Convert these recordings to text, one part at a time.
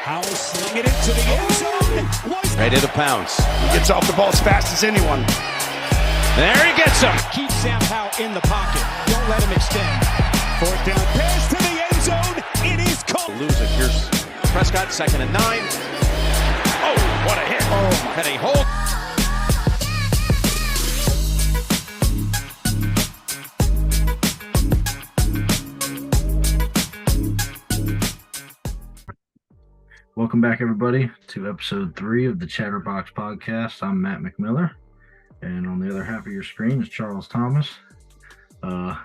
Howell slinging it to the end zone. Ready to pounce. He gets off the ball as fast as anyone. There he gets him. Keep Sam Howell in the pocket. Don't let him extend. Fourth down pass to the end zone. It is caught. Lose it. Here's Prescott, 2nd and 9. Oh, what a hit. Oh, and a hold. Welcome back, everybody, to episode 3 of the ChatterBox podcast. I'm Matt McMiller, and on the other half of your screen is Charles Thomas. It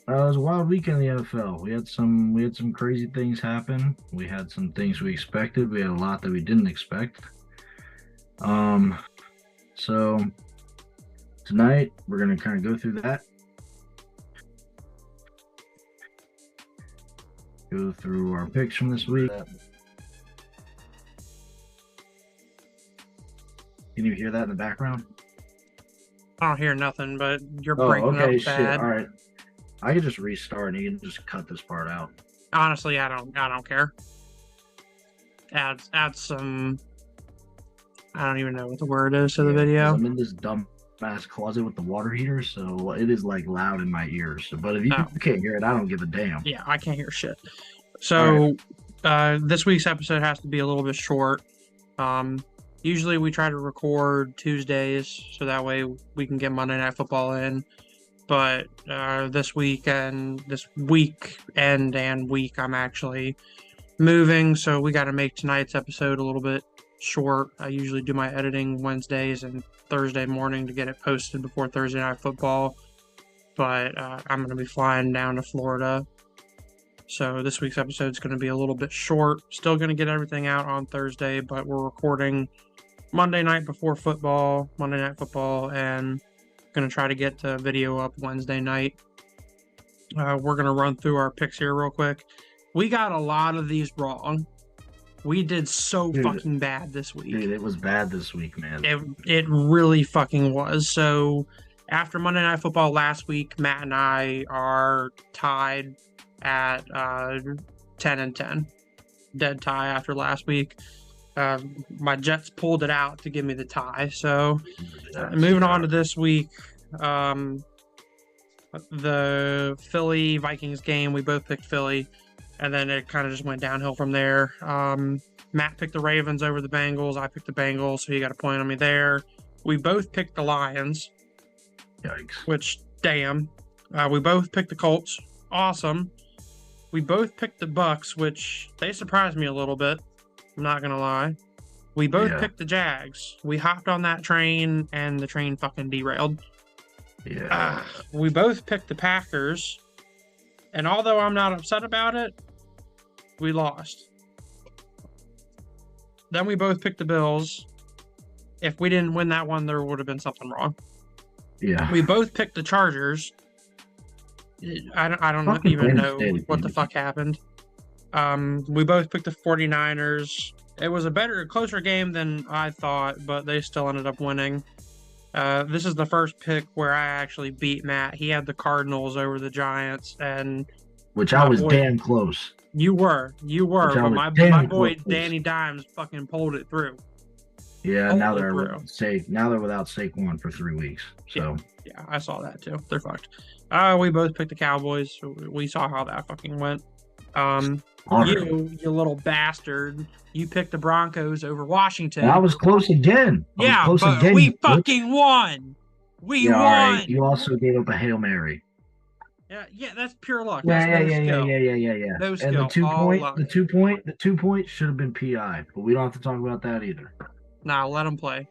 was a wild weekend in the NFL. We had some crazy things happen. We had some things we expected. We had a lot that we didn't expect. So tonight we're going to kind of go through that. Go through our picks from this week. Can you hear that in the background? I don't hear nothing, but you're breaking up shit. bad. All right. I can just restart and you can just cut this part out. Honestly, I don't care. Add some. I don't even know what the word is to the video. I'm in this dumb ass closet with the water heater, so it is like loud in my ears. But if you can't hear it, I don't give a damn. Yeah, I can't hear shit. So this week's episode has to be a little bit short. Usually we try to record Tuesdays so that way we can get Monday Night Football in. But this week and week I'm actually moving, so we got to make tonight's episode a little bit short. I usually do my editing Wednesdays and Thursday morning to get it posted before Thursday Night Football. But I'm going to be flying down to Florida. So this week's episode is going to be a little bit short. Still going to get everything out on Thursday, but we're recording Monday night before football, Monday Night Football, and going to try to get the video up Wednesday night. We're going to run through our picks here real quick. We got a lot of these wrong. We did so fucking bad this week. Dude, it was bad this week, man. It really fucking was. So after Monday Night Football last week, Matt and I are tied at 10-10. Dead tie after last week. My Jets pulled it out to give me the tie. So moving on to this week, the Philly Vikings game, we both picked Philly, and then it kind of just went downhill from there. Matt picked the Ravens over the Bengals. I picked the Bengals, so you got a point on me there. We both picked the Lions. Yikes. Which, damn. We both picked the Colts. Awesome. We both picked the Bucks, which they surprised me a little bit. I'm not going to lie. We both picked the Jags. We hopped on that train, and the train fucking derailed. Yeah. We both picked the Packers, and although I'm not upset about it, we lost. Then we both picked the Bills. If we didn't win that one, there would have been something wrong. Yeah. We both picked the Chargers. I don't even know what the fuck happened. We both picked the 49ers. It was a closer game than I thought, but they still ended up winning. This is the first pick where I actually beat Matt. He had the Cardinals over the Giants, which I was damn close. You were, but my boy Danny Dimes fucking pulled it through. Yeah, now they're without Saquon for 3 weeks. So yeah, I saw that too. They're fucked. We both picked the Cowboys. We saw how that you little bastard. You picked the Broncos over Washington. And I was close again. We fucking won. We won. Right. You also gave up a Hail Mary. Yeah, that's pure luck. Yeah. No skill. And the 2 point should have been PI, but we don't have to talk about that either. Nah, let them play.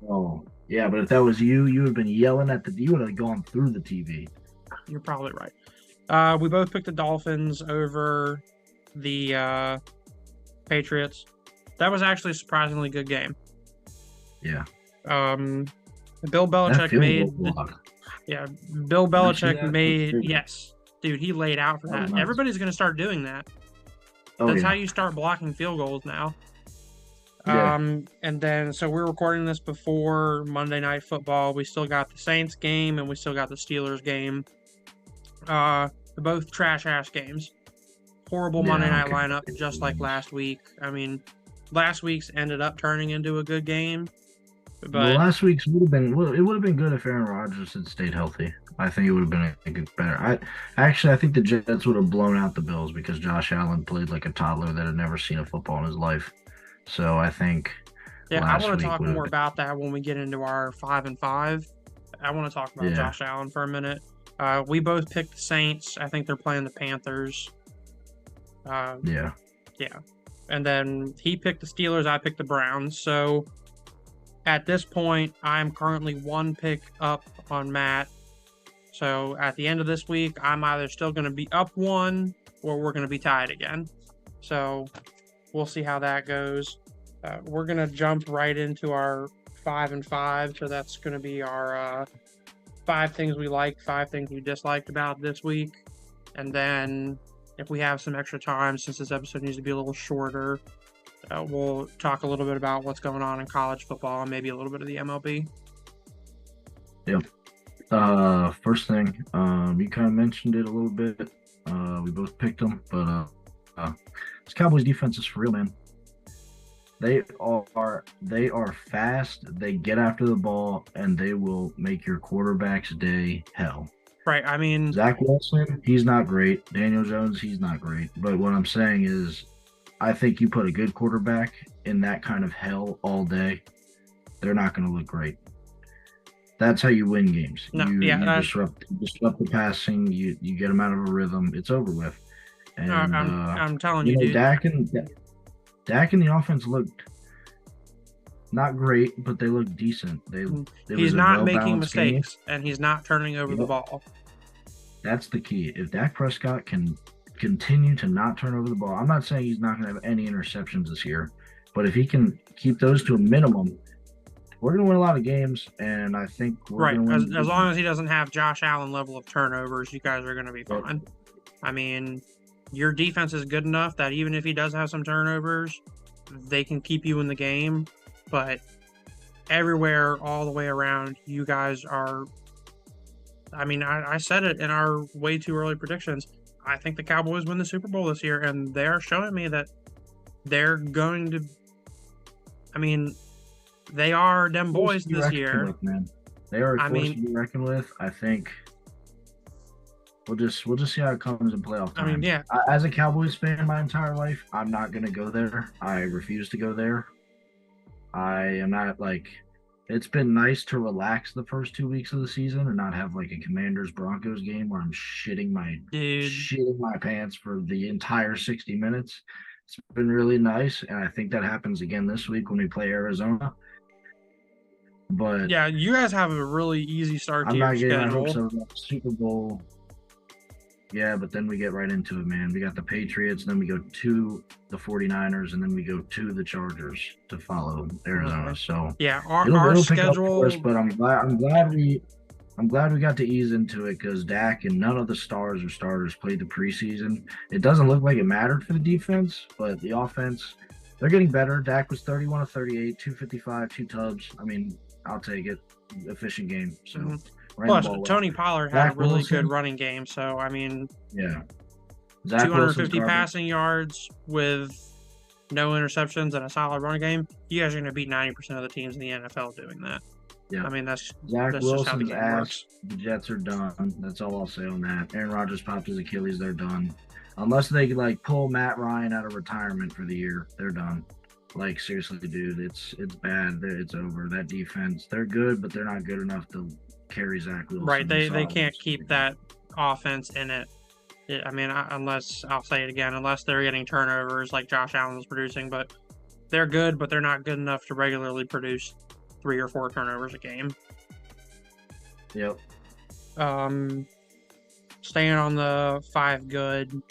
Oh, yeah, but if that was you would have been yelling you would have gone through the TV. You're probably right. We both picked the Dolphins over the Patriots. That was actually a surprisingly good game. Yeah. Bill Belichick made yes. Dude, he laid out for that. Nice. Everybody's going to start doing that. That's how you start blocking field goals now. Yeah. And then, so we're recording this before Monday Night Football. We still got the Saints game and we still got the Steelers game. Both trash-ass games. horrible Yeah, Monday I night don't care. lineup, just like last week. I mean, last week's ended up turning into a good game, Well, but last week's would have been it would have been good if Aaron Rodgers had stayed healthy. I think it would have been a good better. I think the Jets would have blown out the Bills because Josh Allen played like a toddler that had never seen a football in his life. So I think yeah, I last want to week talk would have more been, about that when we get into our 5-5. I want to talk about Yeah. Josh Allen for a minute. We both picked the Saints. I think they're playing the Panthers. yeah. Yeah. And then he picked the Steelers. I picked the Browns. So at this point, I'm currently one pick up on Matt. So at the end of this week, I'm either still going to be up one or we're going to be tied again. So we'll see how that goes. We're going to jump right into our 5-5. So that's going to be our 5 things we liked, 5 things we disliked about this week. And then if we have some extra time, since this episode needs to be a little shorter, we'll talk a little bit about what's going on in college football and maybe a little bit of the MLB. Yep. First thing, you kind of mentioned it a little bit. We both picked them, but this Cowboys defense is for real, man. They are fast. They get after the ball, and they will make your quarterback's day hell. Right. I mean, Zach Wilson, he's not great. Daniel Jones, he's not great. But what I'm saying is, I think you put a good quarterback in that kind of hell all day, they're not going to look great. That's how you win games. No, you yeah, disrupt the passing. You get them out of a rhythm. It's over with. And I'm telling you, dude. Dak and the offense looked not great, but they looked decent. He's not making mistakes, and he's not turning over the ball. That's the key. If Dak Prescott can continue to not turn over the ball, I'm not saying he's not going to have any interceptions this year, but if he can keep those to a minimum, we're going to win a lot of games, and I think we're going to win. As long as he doesn't have Josh Allen level of turnovers, you guys are going to be fine. I mean, your defense is good enough that even if he does have some turnovers, they can keep you in the game. But everywhere, all the way around, you guys are. I mean, I said it in our way too early predictions. I think the Cowboys win the Super Bowl this year, and they're showing me that they're going to. I mean, they are them boys this year. With, man. They are a force to be reckoned with. I think we'll just see how it comes in playoff time. I mean, yeah. As a Cowboys fan, my entire life, I'm not going to go there. I refuse to go there. I am not like. It's been nice to relax the first 2 weeks of the season and not have like a Commanders Broncos game where I'm shitting my pants for the entire 60 minutes. It's been really nice, and I think that happens again this week when we play Arizona. But yeah, you guys have a really easy start to your schedule. I'm not getting my hopes of Super Bowl. Yeah, but then we get right into it, man. We got the Patriots, then we go to the 49ers, and then we go to the Chargers to follow Arizona. Okay. So yeah, our schedule. Us, but I'm glad we got to ease into it because Dak and none of the stars or starters played the preseason. It doesn't look like it mattered for the defense, but the offense, they're getting better. Dak was 31 of 38, 255, 2 tubs. I mean, I'll take it. Efficient game. So. Mm-hmm. Plus, Tony Pollard had a really good running game. So, I mean, yeah, 250 passing yards with no interceptions and a solid running game. You guys are going to beat 90% of the teams in the NFL doing that. Yeah, I mean, that's Wilson's just how the game works. The Jets are done. That's all I'll say on that. Aaron Rodgers popped his Achilles. They're done. Unless they like pull Matt Ryan out of retirement for the year, they're done. Like, seriously, dude, it's bad. It's over. That defense, they're good, but they're not good enough to carry Zach Wilson. Right, they can't keep that offense in it. I mean, unless, I'll say it again, unless they're getting turnovers like Josh Allen was producing, but they're good, but they're not good enough to regularly produce 3 or 4 turnovers a game. Yep. Staying on the 5 good.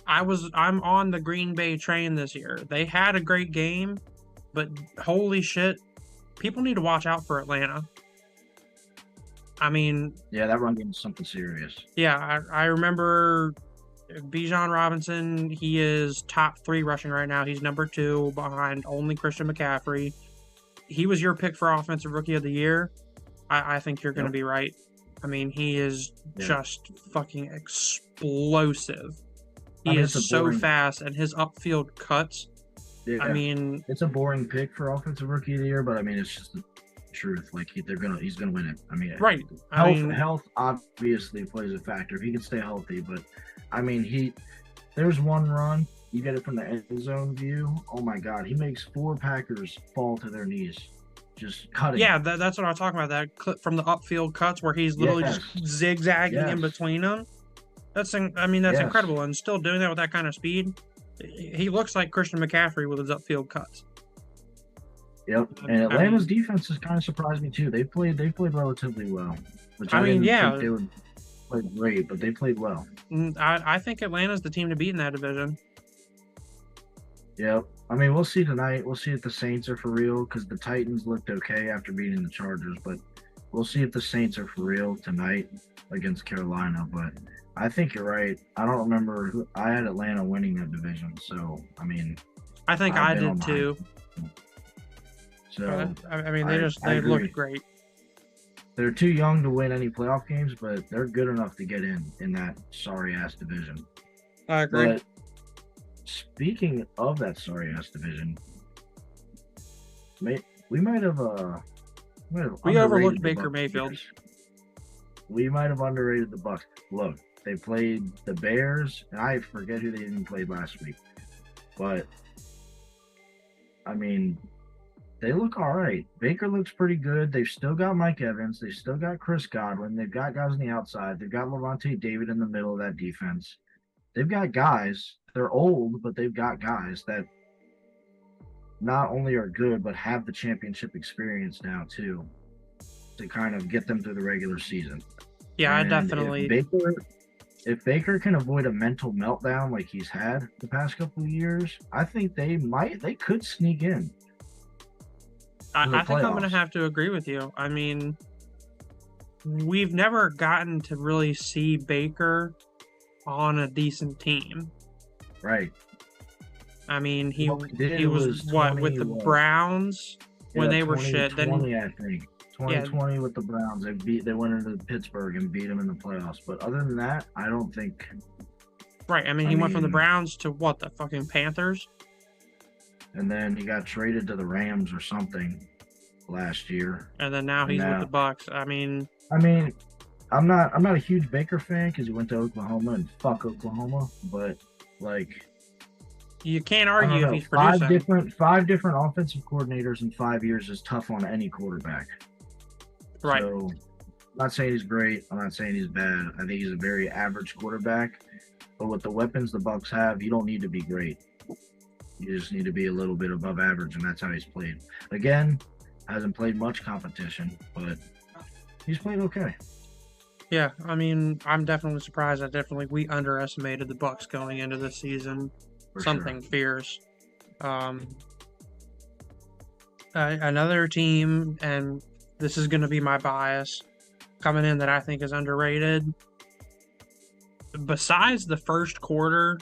I'm on the Green Bay train this year. They had a great game, but holy shit, people need to watch out for Atlanta. I mean, yeah, that run game is something serious. Yeah, I remember Bijan Robinson. He is top 3 rushing right now. He's number 2 behind only Christian McCaffrey. He was your pick for Offensive Rookie of the Year. I think you're going to be right. I mean, he is just fucking explosive. He is it's a so boring, fast, and his upfield cuts. yeah, I mean, it's a boring pick for offensive rookie of the year, but I mean, it's just the truth. Like he's gonna win it. I mean, right. I mean, health obviously plays a factor if he can stay healthy. But I mean, there's one run you get it from the end zone view. Oh my God, he makes 4 Packers fall to their knees, just cutting. yeah, that's what I was talking about. That clip from the upfield cuts where he's literally just zigzagging in between them. That's incredible, and still doing that with that kind of speed. He looks like Christian McCaffrey with his upfield cuts. Yep, and Atlanta's defense has kind of surprised me too. They played relatively well, which I didn't think they would play great, but they played well. I think Atlanta's the team to beat in that division. Yep. I mean, we'll see tonight. We'll see if the Saints are for real, because the Titans looked okay after beating the Chargers, but we'll see if the Saints are for real tonight against Carolina. But I think you're right. I don't remember I had Atlanta winning that division, so I mean, I think I did too. So I mean, they looked great. They're too young to win any playoff games, but they're good enough to get in that sorry ass division. I agree. But speaking of that sorry ass division, we might have overlooked Baker Mayfield. We might have underrated the Bucs. Look, they played the Bears, and I forget who they even played last week. But I mean, they look all right. Baker looks pretty good. They've still got Mike Evans. They've still got Chris Godwin. They've got guys on the outside. They've got Levante David in the middle of that defense. They've got guys. They're old, but they've got guys that not only are good, but have the championship experience now, too, to kind of get them through the regular season. Yeah, and I definitely. If Baker can avoid a mental meltdown like he's had the past couple of years, I think they could sneak in. I think I'm going to have to agree with you. I mean, we've never gotten to really see Baker on a decent team. Right. I mean, he was what with the Browns when they were shit. Then I think 2020 with the Browns, they went into Pittsburgh and beat them in the playoffs. But other than that, I don't think. Right. I mean, he went from the Browns to what, the fucking Panthers? And then he got traded to the Rams or something last year. And then now he's with the Bucs. I mean, I'm not a huge Baker fan because he went to Oklahoma and fuck Oklahoma, but like you can't argue if he's producing. Five different offensive coordinators in 5 years is tough on any quarterback. Right. So I'm not saying he's great. I'm not saying he's bad. I think he's a very average quarterback. But with the weapons the Bucs have, you don't need to be great. You just need to be a little bit above average, and that's how he's played. Again, hasn't played much competition, but he's played okay. Yeah, I mean, I'm definitely surprised. We underestimated the Bucs going into this season. Something fierce. Another team, and this is going to be my bias, coming in that I think is underrated. Besides the first quarter,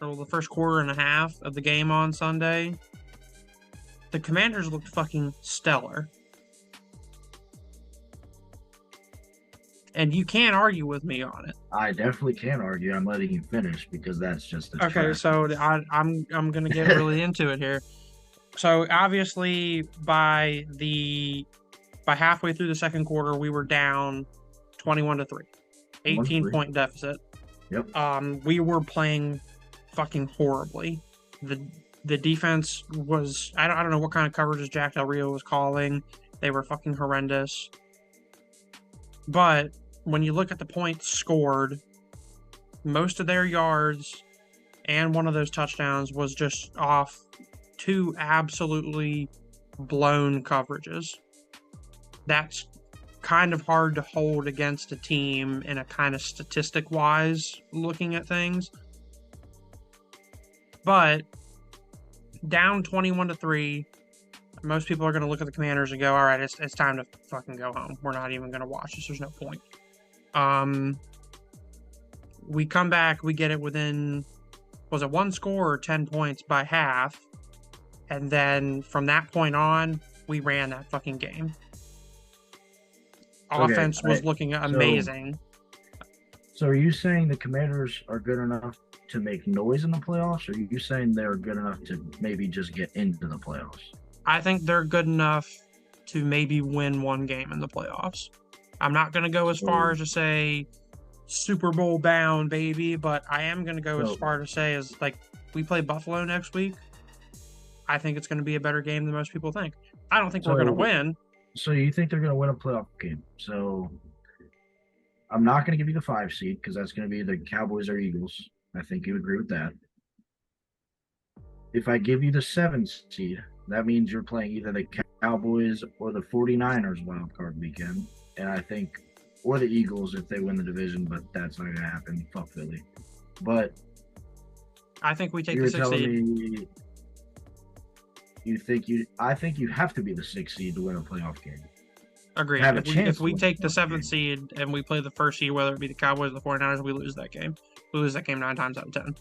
or the first quarter and a half of the game on Sunday, the Commanders looked fucking stellar. And you can't argue with me on it. I definitely can't argue. I'm letting you finish because that's just the okay. track. So I'm gonna get really into it here. So obviously by halfway through the second quarter, we were down 21-3, 18-point deficit. Yep. We were playing fucking horribly. The defense was I don't know what kind of coverages Jack Del Rio was calling. They were fucking horrendous. But when you look at the points scored, most of their yards and one of those touchdowns was just off 2 absolutely blown coverages. That's kind of hard to hold against a team in a kind of statistic-wise looking at things. But down 21-3, most people are going to look at the Commanders and go, all right, it's time to fucking go home. We're not even going to watch this. There's no point. We come back, we get it within, was it 1 score or 10 points by half? And then from that point on, we ran that fucking game. Offense was looking amazing. So are you saying the Commanders are good enough to make noise in the playoffs, or are you saying they're good enough to maybe just get into the playoffs? I think they're good enough to maybe win one game in the playoffs. I'm not going to go as far as to say Super Bowl bound, baby, but I am going to go as far to say as, like, we play Buffalo next week. I think it's going to be a better game than most people think. I don't think we're going to win. So you think they're going to win a playoff game? So I'm not going to give you the 5 seed because that's going to be the Cowboys or Eagles. I think you agree with that. If I give you the 7 seed, that means you're playing either the Cowboys or the 49ers wild card weekend. And I think, or the Eagles if they win the division, but that's not going to happen. Fuck Philly. But I think we take the 6 seed. Me I think you have to be the 6 seed to win a playoff game. Agreed. If we take the 7th seed and we play the 1st seed, whether it be the Cowboys or the 49ers, we lose that game. We lose that game 9 times out of 10.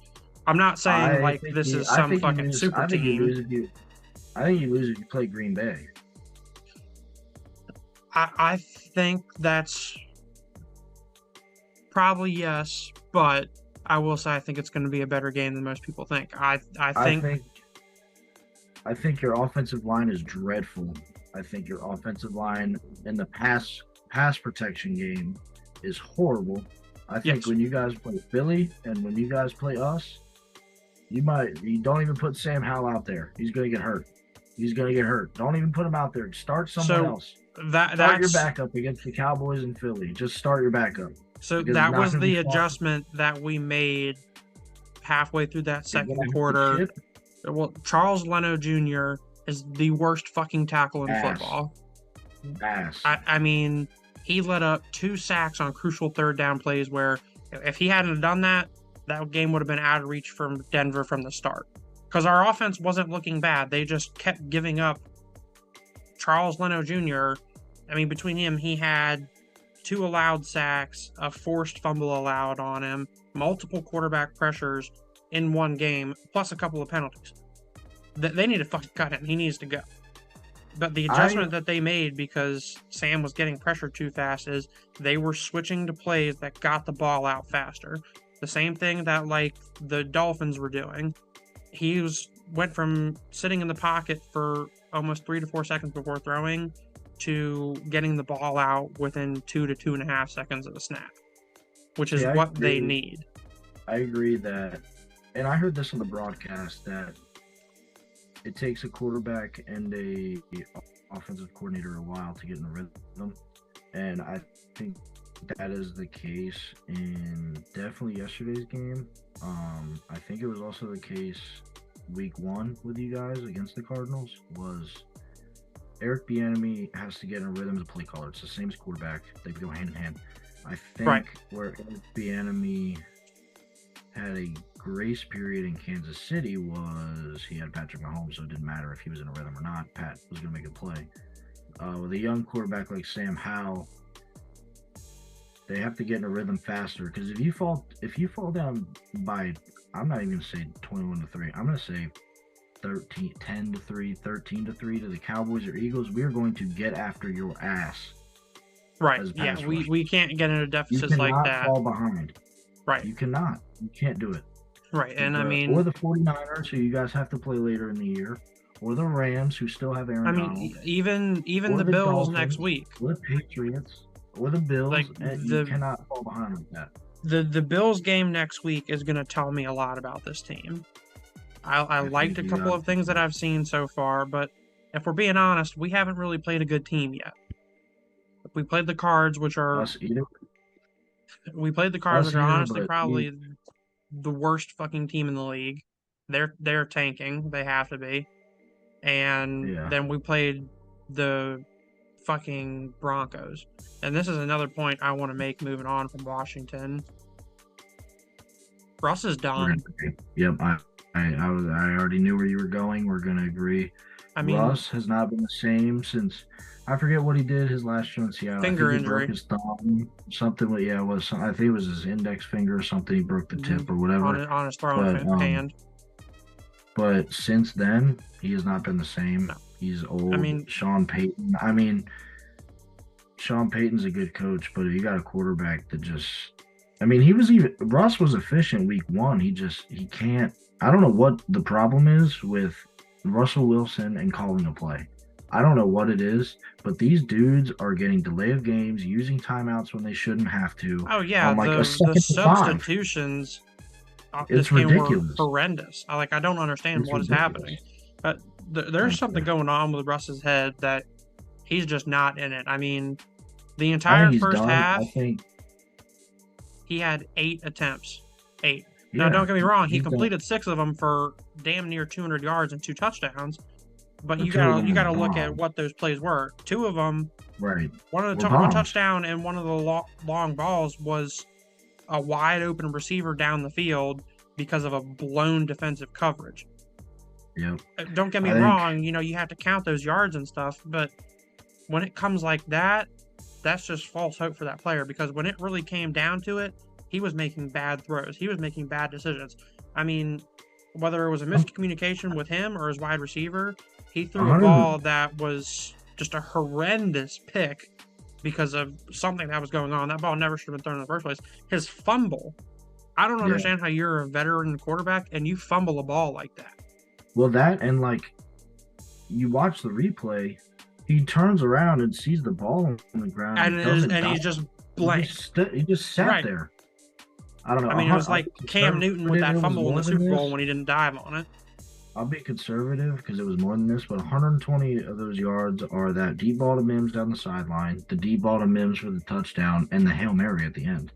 I'm not saying this is some fucking super team. I think you lose if you play Green Bay. I think that's probably yes, but I will say I think it's going to be a better game than most people think. I think your offensive line is dreadful. I think your offensive line in the pass protection game is horrible. I think when you guys play Philly and when you guys play us, you don't even put Sam Howell out there. He's going to get hurt. Don't even put him out there. Start someone else. Start your backup against the Cowboys and Philly. Just start your backup. So that was the adjustment that we made halfway through that second quarter. Well, Charles Leno Jr. is the worst fucking tackle in football. I mean, he let up 2 sacks on crucial third down plays where if he hadn't done that, that game would have been out of reach from Denver from the start. Because our offense wasn't looking bad. They just kept giving up. Charles Leno Jr., I mean, between him, he had 2 allowed sacks, a forced fumble allowed on him, multiple quarterback pressures in one game, plus a couple of penalties. They need to fucking cut him. He needs to go. But the adjustment that they made because Sam was getting pressured too fast is they were switching to plays that got the ball out faster. The same thing that, like, the Dolphins were doing. He went from sitting in the pocket for almost 3 to 4 seconds before throwing to getting the ball out within 2 to 2.5 seconds of the snap, which is what they need. I agree that, and I heard this on the broadcast, that it takes a quarterback and a offensive coordinator a while to get in a rhythm, and I think that is the case in definitely yesterday's game. I think it was also the case week 1 with you guys against the Cardinals. Was Eric Bieniemy has to get in a rhythm as a play caller. It's the same as quarterback. They go hand in hand. I think where Eric Bieniemy had a grace period in Kansas City was he had Patrick Mahomes, so it didn't matter if he was in a rhythm or not. Pat was going to make a play. With a young quarterback like Sam Howell, they have to get in a rhythm faster, because if you fall down by, I'm not even going to say 21-3, I'm going to say 10-3, 13-3 to the Cowboys or Eagles, we are going to get after your ass. Right. Yeah, we can't get into deficits like that. You cannot fall behind. Right. You cannot. You can't do it. Right. And I mean, or the 49ers, who you guys have to play later in the year, or the Rams, who still have Aaron Donald. even the Bills Dolphins, next week. Or the Patriots. Or the Bills, you cannot fall behind with that. The Bills game next week is going to tell me a lot about this team. I liked a couple of things that I've seen so far, but if we're being honest, we haven't really played a good team yet. We played the Cards, which are honestly probably the worst fucking team in the league. They're tanking. They have to be. And then we played the fucking Broncos. And this is another point I want to make moving on from Washington. Russ is done. Yep, I already knew where you were going. We're going to agree. I mean, Russ has not been the same since, I forget what he did his last show in Seattle. Finger injury. Broke his thumb, something. Yeah, it was. I think it was his index finger or something. He broke the tip or whatever on his throwing hand. But since then, he has not been the same. No. He's old. Sean Payton's a good coach, but if you got a quarterback that just, I mean, Russ was efficient week 1. He can't. I don't know what the problem is with Russell Wilson and calling a play. I don't know what it is, but these dudes are getting delay of games, using timeouts when they shouldn't have to. Oh yeah, on like the a second to 5. substitutions It's this game ridiculous. were horrendous. I don't understand It's what is ridiculous. happening. But there's something going on with Russ's head that he's just not in it. I mean, the I entire think he's first done. half, I think he had 8 attempts. 8. yeah, Now, don't get me wrong, he he's done. completed 6 of them for damn near 200 yards and 2 touchdowns. But But you 2 of them gotta were look at bomb. what those plays were. 2 of them, Right. one Were bombs. touchdown and one of the long balls was a wide open receiver down the field because of a blown defensive coverage. Yep. Don't get me I think- wrong, you have to count those yards and stuff, but when it comes like that, that's just false hope for that player, because when it really came down to it, he was making bad throws. He was making bad decisions. I mean, whether it was a miscommunication with him or his wide receiver, he threw a ball that was just a horrendous pick because of something that was going on. That ball never should have been thrown in the first place. His fumble, I don't understand how you're a veteran quarterback and you fumble a ball like that. Well, that and you watch the replay, he turns around and sees the ball on the ground And he's just blank. He just sat Right. there. I don't know. I mean, it was like Cam Newton with that It was fumble in more the than Super Bowl this. when he didn't dive on it. I'll be conservative because it was more than this, but 120 of those yards are that deep ball to Mims down the sideline, the deep ball to Mims for the touchdown, and the Hail Mary at the end.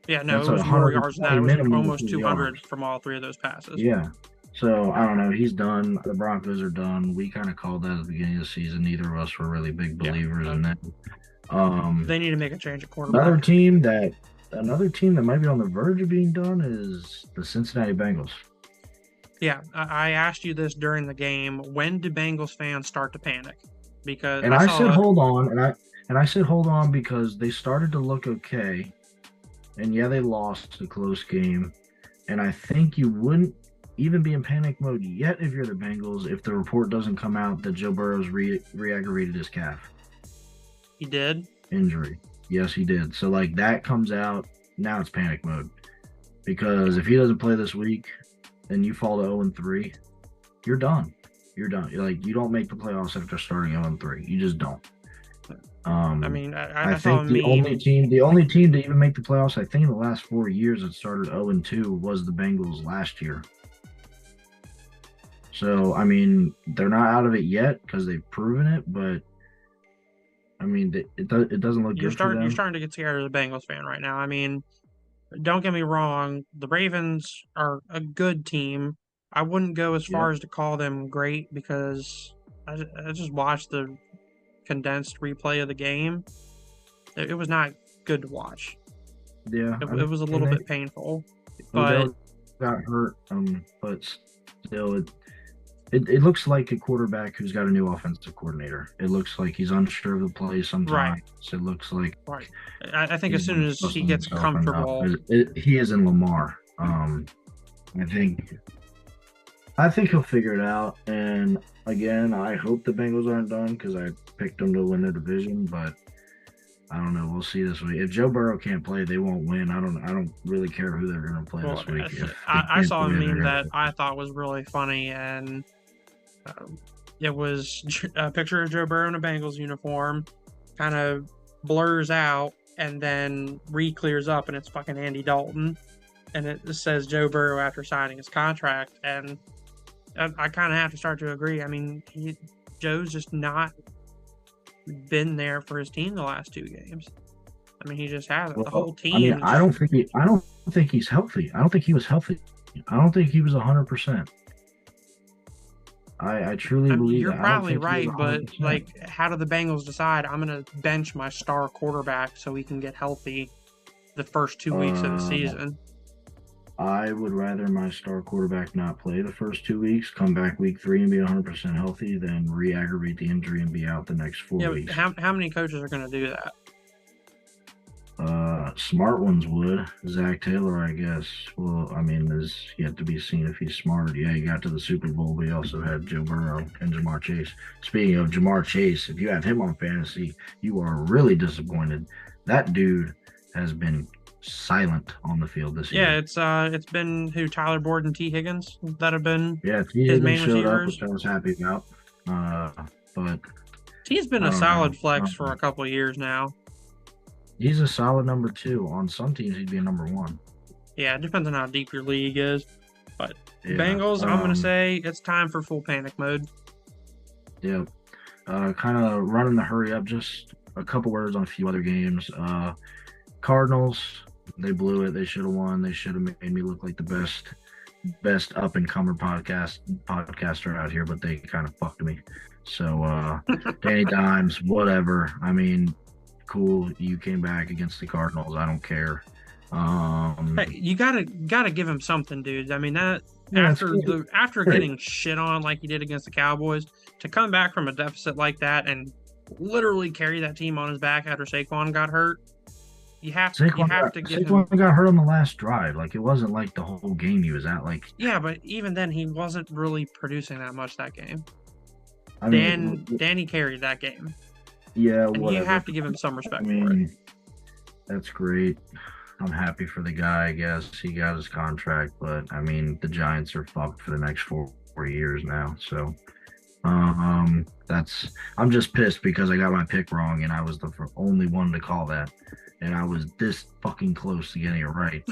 Yeah, no, That's it was a more yards than that. It was minimum almost of 200 yards. from all 3 of those passes. Yeah. So, I don't know. He's done. The Broncos are done. We kind of called that at the beginning of the season. Neither of us were really big believers in that. They need to make a change at quarterback. Another team that might be on the verge of being done is the Cincinnati Bengals. Yeah, I asked you this during the game. When do Bengals fans start to panic? Because And I said hold on, and I said hold on because they started to look okay. And yeah, they lost a close game. And I think you wouldn't even be in panic mode yet if you're the Bengals if the report doesn't come out that Joe Burrow's re-aggravated his calf he did. injury. Yes, he did. So that comes out, now it's panic mode. Because if he doesn't play this week and you fall to 0-3, you're done. You're done. You don't make the playoffs after starting 0-3. You just don't. I mean, I think the only team to even make the playoffs, I think in the last 4 years that started 0-2 was the Bengals last year. So, I mean, they're not out of it yet because they've proven it, but I mean, it doesn't look good for them. You're starting to get scared as a Bengals fan right now. I mean, don't get me wrong. The Ravens are a good team. I wouldn't go as far as to call them great because I just watched the condensed replay of the game. It was not good to watch. Yeah. It was a little bit painful. But Odell got hurt, but still, it looks like a quarterback who's got a new offensive coordinator. It looks like he's unsure of the play sometimes. Right. It looks like I think as soon as he gets comfortable, he is in Lamar. I think he'll figure it out. And again, I hope the Bengals aren't done because I picked them to win the division, but I don't know. We'll see this week. If Joe Burrow can't play, they won't win. I don't really care who they're going to play this week. I saw a meme that I thought was really funny, and it was a picture of Joe Burrow in a Bengals uniform, kind of blurs out, and then re-clears up, and it's fucking Andy Dalton. And it says Joe Burrow after signing his contract, and I kind of have to start to agree. I mean, Joe's just not been there for his team the last 2 games. I mean, he just hasn't. The whole team. I mean, I don't think he's healthy. I don't think he was healthy. I don't think he was 100%. I truly believe you're that. probably right, but how do the Bengals decide I'm going to bench my star quarterback so he can get healthy the first 2 weeks of the season? I would rather my star quarterback not play the first 2 weeks, come back week 3 and be 100% healthy, than re-aggravate the injury and be out the next 4 weeks. How many coaches are going to do that? Smart ones would. Zach Taylor, I guess. Well, I mean, there's yet to be seen if he's smart. Yeah, he got to the Super Bowl, but he also had Joe Burrow and Jamar Chase. Speaking of Jamar Chase, if you have him on fantasy, you are really disappointed. That dude has been silent on the field this year. Yeah, it's been Tyler Boyd and T. Higgins that have been T. his Higgins main showed up, receivers. which I was happy about. But T's been I a don't solid know. flex for a couple of years now. He's a solid number 2. On some teams, he'd be a number 1. Yeah, it depends on how deep your league is. But Yeah, Bengals, I'm going to say it's time for full panic mode. Yeah. Kind of running the hurry up, just a couple words on a few other games. Cardinals, they blew it. They should have won. They should have made me look like the best up-and-comer podcaster out here, but they kind of fucked me. So, Danny Dimes, whatever. I mean, cool. You came back against the Cardinals. I don't care. Hey, you gotta give him something, dude. I mean that Yeah, after getting shit on like he did against the Cowboys, to come back from a deficit like that and literally carry that team on his back after Saquon got hurt, you have to give him. Saquon got hurt on the last drive. Like, it wasn't like the whole game he was at. Like, yeah, but even then he wasn't really producing that much that game. I mean, Danny carried that game. Yeah, and whatever. you have to give him some respect. I mean, that's great. I'm happy for the guy, I guess. He got his contract, but I mean, the Giants are fucked for the next 4 years now. So, I'm just pissed because I got my pick wrong and I was the only one to call that, and I was this fucking close to getting it right.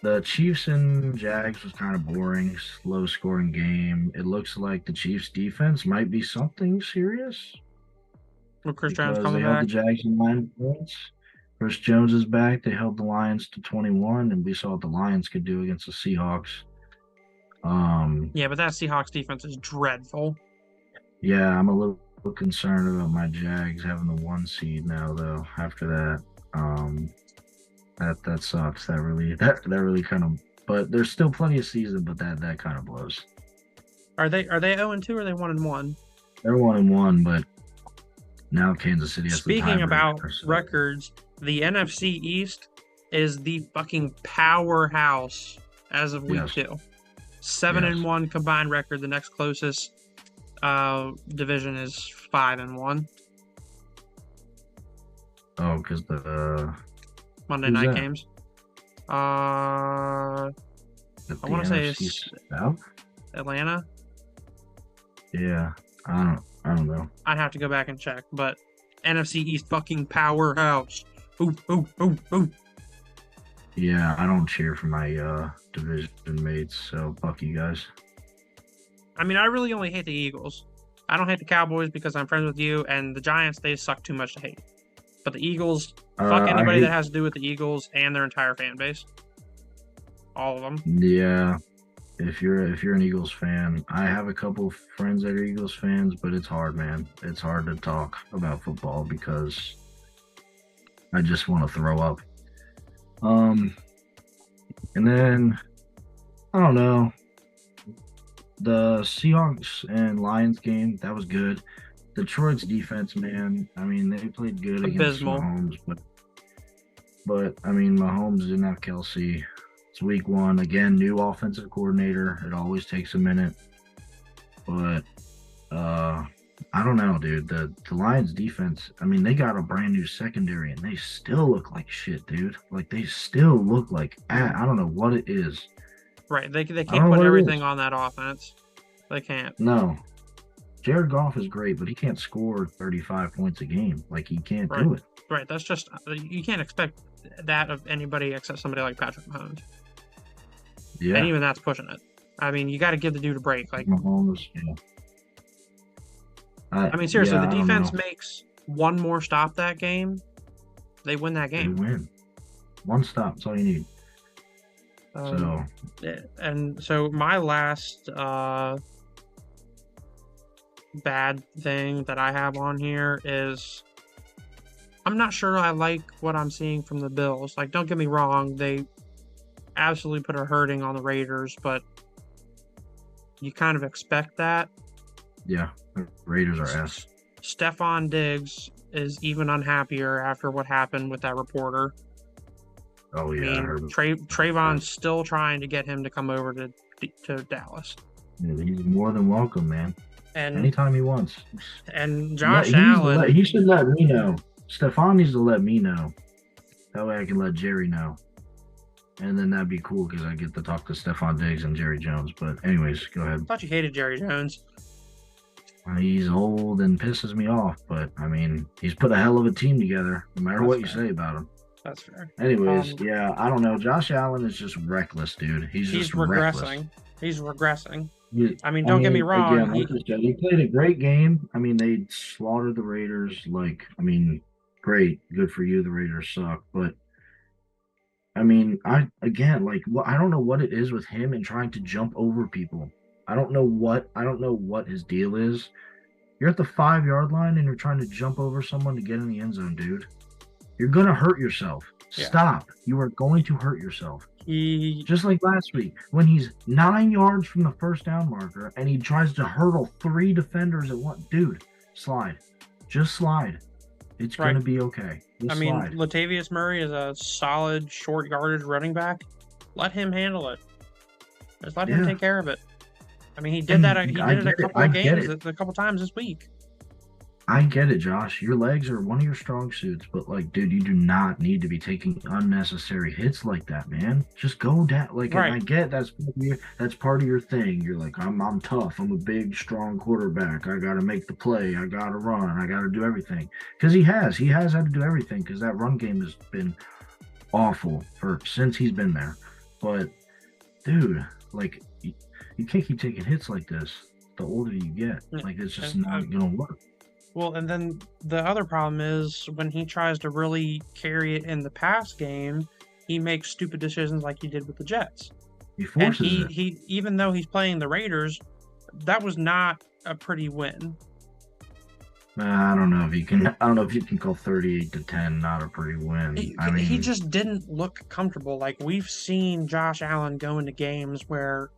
The Chiefs and Jags was kind of boring, low-scoring game. It looks like the Chiefs' defense might be something serious. Well, Chris Jones coming they held back. the Jags in 9 points. Chris Jones is back. They held the Lions to 21, and we saw what the Lions could do against the Seahawks. Yeah, but that Seahawks defense is dreadful. Yeah, I'm a little concerned about my Jags having the 1 seed now, though. After that, that sucks. That really kind of. But there's still plenty of season, but that kind of blows. Are they 0-2 or are they 1-1? They're 1-1, but now Kansas City has Speaking about so. records, the NFC East is the fucking powerhouse as of week 2. 7-1 combined record. The next closest division is 5-1. Oh, because the Monday night games. I want to say it's South? Atlanta. Yeah, I don't know. I'd have to go back and check, but NFC East fucking powerhouse. Ooh, ooh, ooh, ooh. Yeah, I don't cheer for my division mates, so fuck you guys. I mean, I really only hate the Eagles. I don't hate the Cowboys because I'm friends with you, and the Giants, they suck too much to hate. But the Eagles, fuck anybody that has to do with the Eagles and their entire fan base. All of them. Yeah. If you're an Eagles fan, I have a couple of friends that are Eagles fans, but it's hard, man. It's hard to talk about football because I just want to throw up. And then I don't know. The Seahawks and Lions game, that was good. Detroit's defense, man. I mean, they played good against Mahomes, but I mean, Mahomes didn't have Kelsey. It's week 1. Again, new offensive coordinator. It always takes a minute. But I don't know, dude. The Lions defense, I mean, they got a brand new secondary and they still look like shit, dude. Like, they still look like I don't know what it is. Right. They can't put everything on that offense. They can't. No. Jared Goff is great, but he can't score 35 points a game. Like, he can't do it. Right. That's just, you can't expect that of anybody except somebody like Patrick Mahomes. Yeah. And even that's pushing it. I mean, you got to give the dude a break. Like Mahomes, yeah. I mean, seriously, the defense makes one more stop that game, they win that game. They win. One stop, that's all you need. So my last bad thing that I have on here is I'm not sure I like what I'm seeing from the Bills. Like, don't get me wrong, they absolutely put a hurting on the Raiders, but you kind of expect that. Yeah, the Raiders are ass. Stephon Diggs is even unhappier after what happened with that reporter. Oh, yeah. I mean, Trayvon's still trying to get him to come over to Dallas. Yeah, he's more than welcome, man. And anytime he wants. And Josh Allen. He should let me know. Stephon needs to let me know. That way I can let Jerry know. And then that'd be cool because I get to talk to Stephon Diggs and Jerry Jones. But anyways, go ahead. I thought you hated Jerry Jones. He's old and pisses me off, but I mean, he's put a hell of a team together, no matter what you say about him. That's fair. Anyways, yeah, I don't know. Josh Allen is just reckless, dude. He's just regressing. Reckless. He's regressing. Don't get me wrong. Again, he played a great game. I mean, they slaughtered the Raiders. Great, good for you. The Raiders suck, but I mean, I don't know what it is with him and trying to jump over people. I don't know what his deal is. You're at the 5-yard line and you're trying to jump over someone to get in the end zone, dude. You're gonna hurt yourself. Yeah. Stop. You are going to hurt yourself. Just like last week when he's 9 yards from the first down marker and he tries to hurdle 3 defenders at once. Dude, slide. Just slide. It's going to be okay. Slide. Latavius Murray is a solid short yardage running back. Let him handle it. Just let him take care of it. I mean, he did that. He did it a couple of games, a couple times this week. I get it, Josh. Your legs are one of your strong suits, but dude, you do not need to be taking unnecessary hits like that, man. Just go down. I get that's part of your thing. You're like, I'm tough. I'm a big, strong quarterback. I got to make the play. I got to run. I got to do everything. Because he has had to do everything because that run game has been awful since he's been there. But, dude, you can't keep taking hits like this. The older you get, it's just not going to work. Well, and then the other problem is when he tries to really carry it in the pass game, he makes stupid decisions like he did with the Jets. He forces it. He even though he's playing the Raiders, that was not a pretty win. I don't know if you can call 38-10 not a pretty win. He just didn't look comfortable. We've seen Josh Allen go into games where,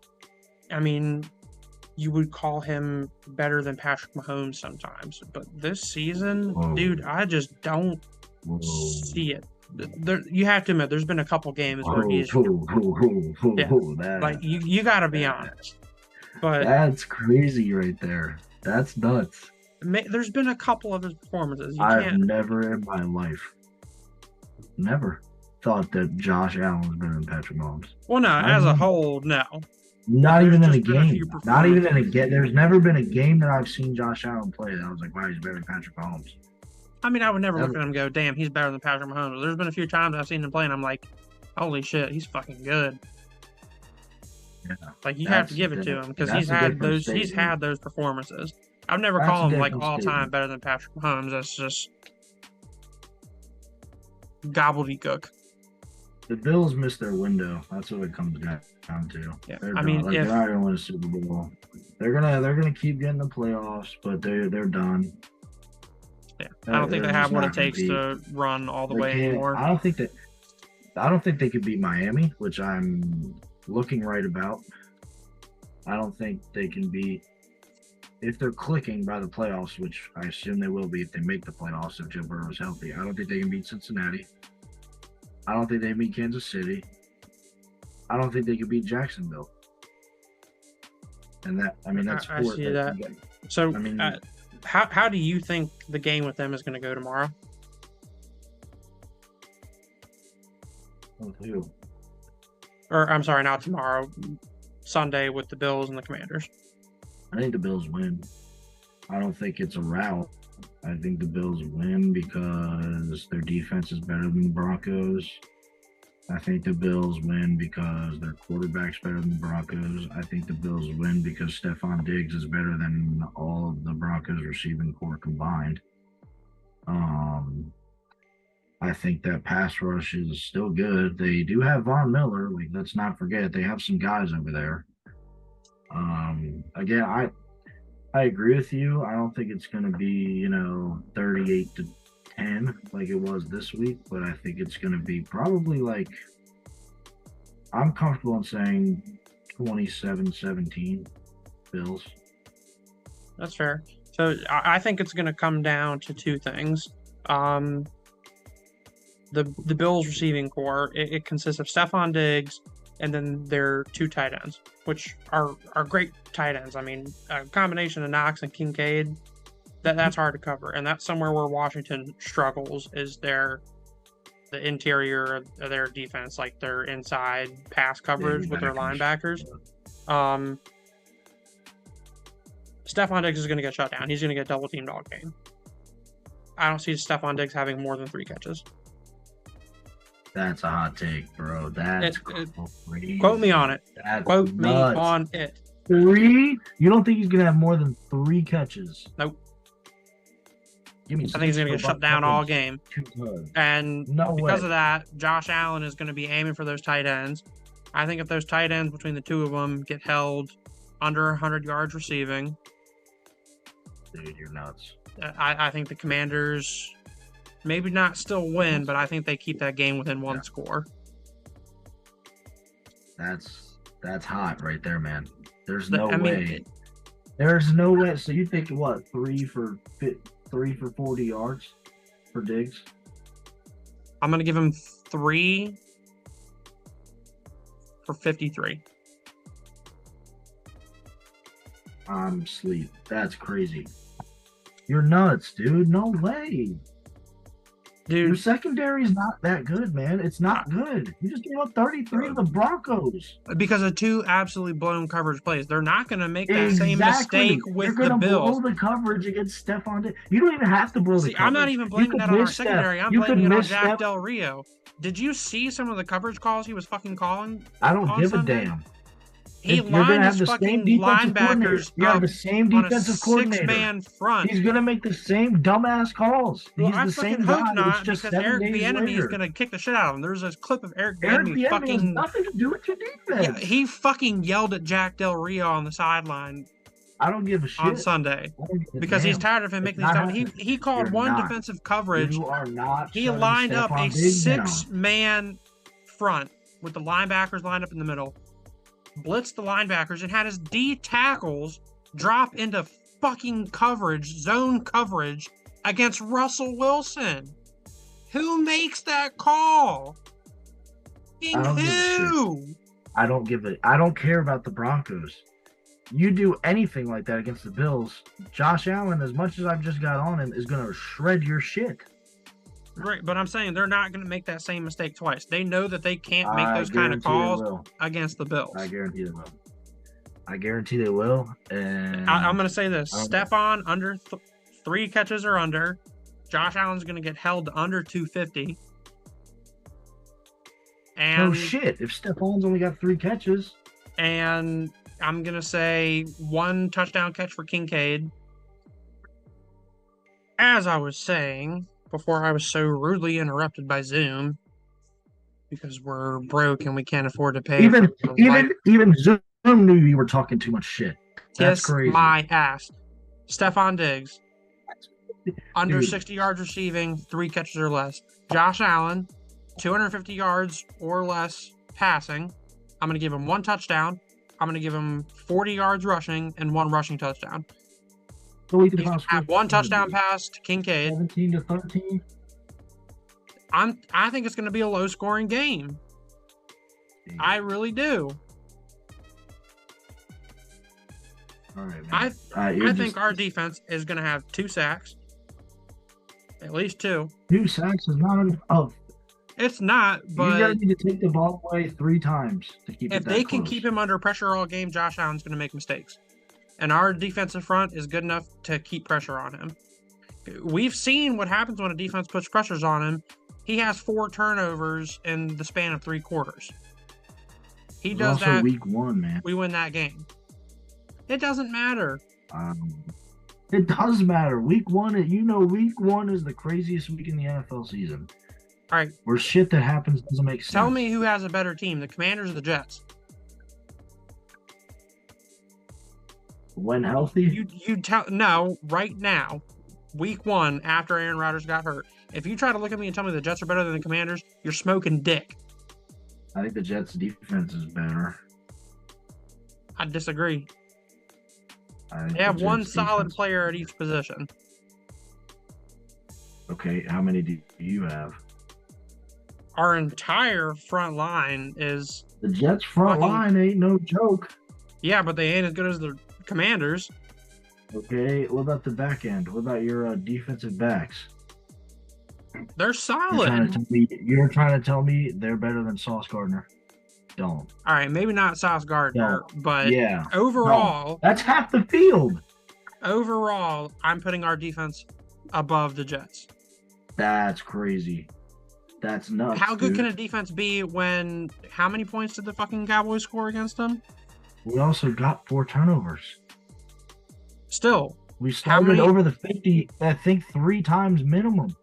you would call him better than Patrick Mahomes sometimes. But this season, dude, I just don't see it. You have to admit, there's been a couple games where he's... you got to be honest. But that's crazy right there. That's nuts. There's been a couple of his performances. I've never in my life thought that Josh Allen was better than Patrick Mahomes. Well, no, as a whole, no. Not even in a game. Not even in a game. There's never been a game that I've seen Josh Allen play that I was like, wow, he's better than Patrick Mahomes. I would never look at him and go, damn, he's better than Patrick Mahomes. There's been a few times I've seen him play and I'm like, holy shit, he's fucking good. Yeah. You have to give it to him because he's had those performances. I've never called him all time better than Patrick Mahomes. That's just gobbledygook. The Bills missed their window. That's what it comes down to. Yeah. They're not going to win a Super Bowl. They're gonna keep getting the playoffs, but they're done. Yeah, I don't think they have what it takes to run all the way anymore. I don't think they could beat Miami, which I'm looking right about. I don't think they can beat if they're clicking by the playoffs, which I assume they will be if they make the playoffs if Joe Burrow is healthy. I don't think they can beat Cincinnati. I don't think they beat Kansas City. I don't think they could beat Jacksonville. And that's four. I see that. So, how do you think the game with them is going to go tomorrow? With who? Or I'm sorry, not tomorrow. Sunday with the Bills and the Commanders. I think the Bills win. I don't think it's a rout. I think the Bills win because their defense is better than the Broncos. I think the Bills win because their quarterback's better than the Broncos. I think the Bills win because Stephon Diggs is better than all of the Broncos receiving core combined. I think that pass rush is still good. They do have Von Miller. Let's not forget, they have some guys over there. Again, I agree with you. I don't think it's going to be, 38-10 like it was this week, but I think it's going to be probably I'm comfortable in saying 27-17 Bills. That's fair. So I think it's going to come down to two things. The Bills receiving core, it consists of Stephon Diggs and then their two tight ends, which are great tight ends. A combination of Knox and Kincaid, That's hard to cover, and that's somewhere where Washington struggles is the interior of their defense, like their inside pass coverage with their linebackers. Stephon Diggs is going to get shut down. He's going to get double teamed all game. I don't see Stephon Diggs having more than 3 catches. That's a hot take, bro. That's crazy. Quote me on it. That's Quote nuts. me on it. 3? You don't think he's going to have more than 3 catches? Nope. Give me I think he's going to get shut down all game. And because of that, Josh Allen is going to be aiming for those tight ends. I think if those tight ends between the two of them get held under 100 yards receiving, dude, you're nuts. I think the Commanders maybe not still win, but I think they keep that game within 1 score. That's hot right there, man. There's no way. There's no way. So you think what? 3 for 40 yards for Diggs? I'm gonna give him 3 for 53. I'm asleep. That's crazy. You're nuts, dude. No way. Dude, your secondary is not that good, man. It's not good. You just gave up 33 to the Broncos. Because of 2 absolutely blown coverage plays. They're not going to make that same mistake with the Bills. You're going to blow the coverage against Stephon Diggs. You don't even have to blow the coverage. I'm not even blaming that on our secondary. I'm blaming it on Jack Del Rio. Did you see some of the coverage calls he was fucking calling? I don't give a damn. He lined his fucking linebackers up the same defensive coordinator. 6-man front. He's gonna make the same dumbass calls. Well, He's the same hope guy. not, because Eric Bieniemy is gonna kick the shit out of him. There's this clip of Eric Bieniemy fucking. Has nothing to do with your defense. Yeah, he fucking yelled at Jack Del Rio on the sideline. I don't give a shit on Sunday because he's tired of him making these dumb. He called defensive coverage. You are not. He lined up a 6-man front with the linebackers lined up in the middle. Blitzed the linebackers and had his D tackles drop into fucking coverage, zone coverage against Russell Wilson. Who makes that call? Who? I don't care about the Broncos. You do anything like that against the Bills, Josh Allen, as much as I've just got on him, is going to shred your shit. Right, but I'm saying they're not going to make that same mistake twice. They know that they can't make those kind of calls against the Bills. I guarantee they will. And I'm going to say this. Stephon under 3 catches or under. Josh Allen's going to get held to under 250. And no shit. If Stephon's only got 3 catches. And I'm going to say 1 touchdown catch for Kincaid. As I was saying before I was so rudely interrupted by Zoom, because we're broke and we can't afford to pay. Even Zoom knew you were talking too much shit. That's crazy. My ass. Stephon Diggs, under 60 yards receiving, 3 catches or less. Josh Allen, 250 yards or less passing. I'm going to give him 1 touchdown. I'm going to give him 40 yards rushing and 1 rushing touchdown. So we have 1 touchdown pass to Kincaid. 17-13. I think it's going to be a low-scoring game. I really do. All right, man. I think our defense is going to have 2 sacks. At least 2. 2 sacks is not enough. It's not, but you gotta need to take the ball away 3 times to keep it if they can keep him under pressure all game, Josh Allen's going to make mistakes. And our defensive front is good enough to keep pressure on him. We've seen what happens when a defense puts pressures on him. He has 4 turnovers in the span of 3 quarters. He does that. Week 1, man. We win that game. It doesn't matter. It does matter. Week 1, week 1 is the craziest week in the NFL season. All right. Where shit that happens doesn't make sense. Tell me who has a better team, the Commanders or the Jets? When healthy? No, right now, week 1 after Aaron Rodgers got hurt. If you try to look at me and tell me the Jets are better than the Commanders, you're smoking dick. I think the Jets' defense is better. I disagree. They have 1 solid player at each position. Okay, how many do you have? Our entire front line is... The Jets' front line ain't no joke. Yeah, but they ain't as good as the Commanders. Okay, what about the back end? What about your defensive backs? They're solid. You're trying to tell me they're better than Sauce Gardner? Don't. All right, maybe not Sauce Gardner, but Yeah. overall, that's half the field. Overall, I'm putting our defense above the Jets. That's crazy. That's nuts. How good can a defense be when? How many points did the fucking Cowboys score against them? We also got 4 turnovers. Still, we started over the 50. I think 3 times minimum.